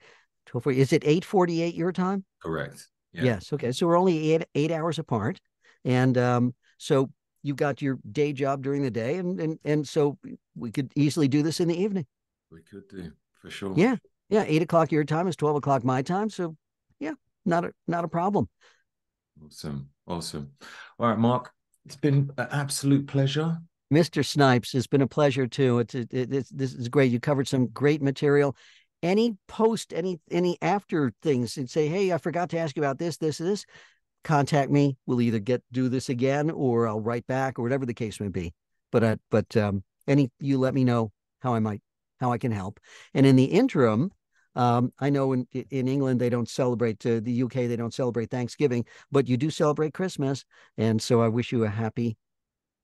12:40? Is it 8:48 your time? Correct. Yeah, Yes. Okay. So we're only eight hours apart, and so you've got your day job during the day, and so we could easily do this in the evening. we could do for sure. Yeah. Yeah. 8 o'clock your time is 12 o'clock my time. So yeah, not a problem. Awesome. Awesome. All right, Mark, it's been an absolute pleasure. Mr. Snipes, it's been a pleasure too. This is great. You covered some great material. Any after things and say, hey, I forgot to ask you about this. Contact me. We'll either do this again or I'll write back or whatever the case may be. But any you let me know how how I can help. And in the interim, I know in England they don't celebrate the UK they don't celebrate Thanksgiving, but you do celebrate Christmas, and so I wish you a happy,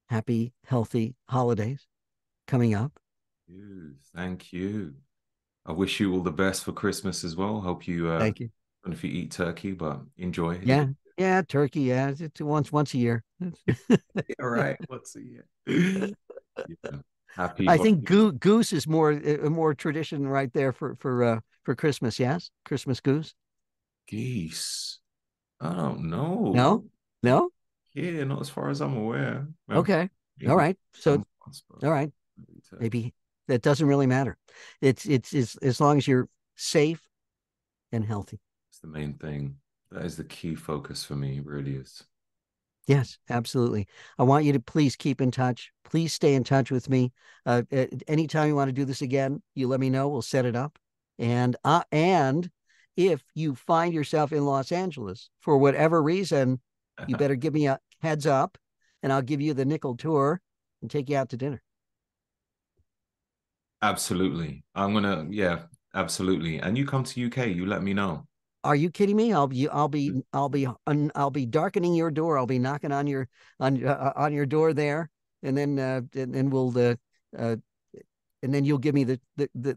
healthy holidays coming up. Thank you. I wish you all the best for Christmas as well. Hope you I Thank you. don't know if you eat turkey, but enjoy. Yeah, yeah, turkey. Yeah, it's once a year. All right. What's a year? Yeah. Happy I think holidays. goose is more tradition right there for Christmas. Yes, Christmas goose. Geese. I don't know. No, no. Yeah, not as far as I'm aware. Well, Okay, all maybe right. So some parts, but all right, maybe turkey. maybe that doesn't really matter. It's as long as you're safe and healthy. It's the main thing. That is the key focus for me, it really is. Yes, absolutely. I want you to please keep in touch. Please stay in touch with me. Anytime you want to do this again, you let me know. We'll set it up. And if you find yourself in Los Angeles for whatever reason, you better give me a heads up, and I'll give you the nickel tour and take you out to dinner. Absolutely. I'm gonna, yeah, absolutely. And you come to UK, you let me know. Are you kidding me? I'll be darkening your door. I'll be knocking on your door there, and then we'll uh, and then you'll give me the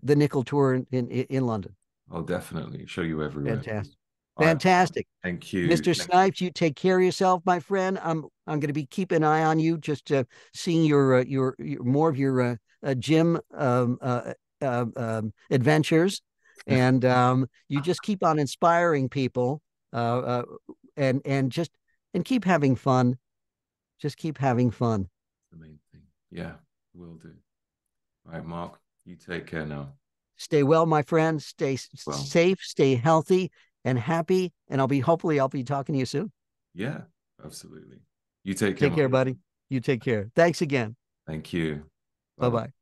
nickel tour in London. I'll definitely show you everywhere. Fantastic, All right. fantastic, Thank you. Mr. Snipes. You take care of yourself, my friend. I'm going to be keeping an eye on you, just seeing your more of your gym adventures, and you just keep on inspiring people, uh, uh, and just and keep having fun. Just keep having fun. The main thing. Yeah, will do. All right, Mark, you take care now. Stay well, my friend. Stay Well, safe. Stay healthy and happy. And hopefully I'll be talking to you soon. yeah, absolutely. You take care, Take Mark. care, buddy. You take care. Thanks again. Thank you. Bye Bye bye. bye.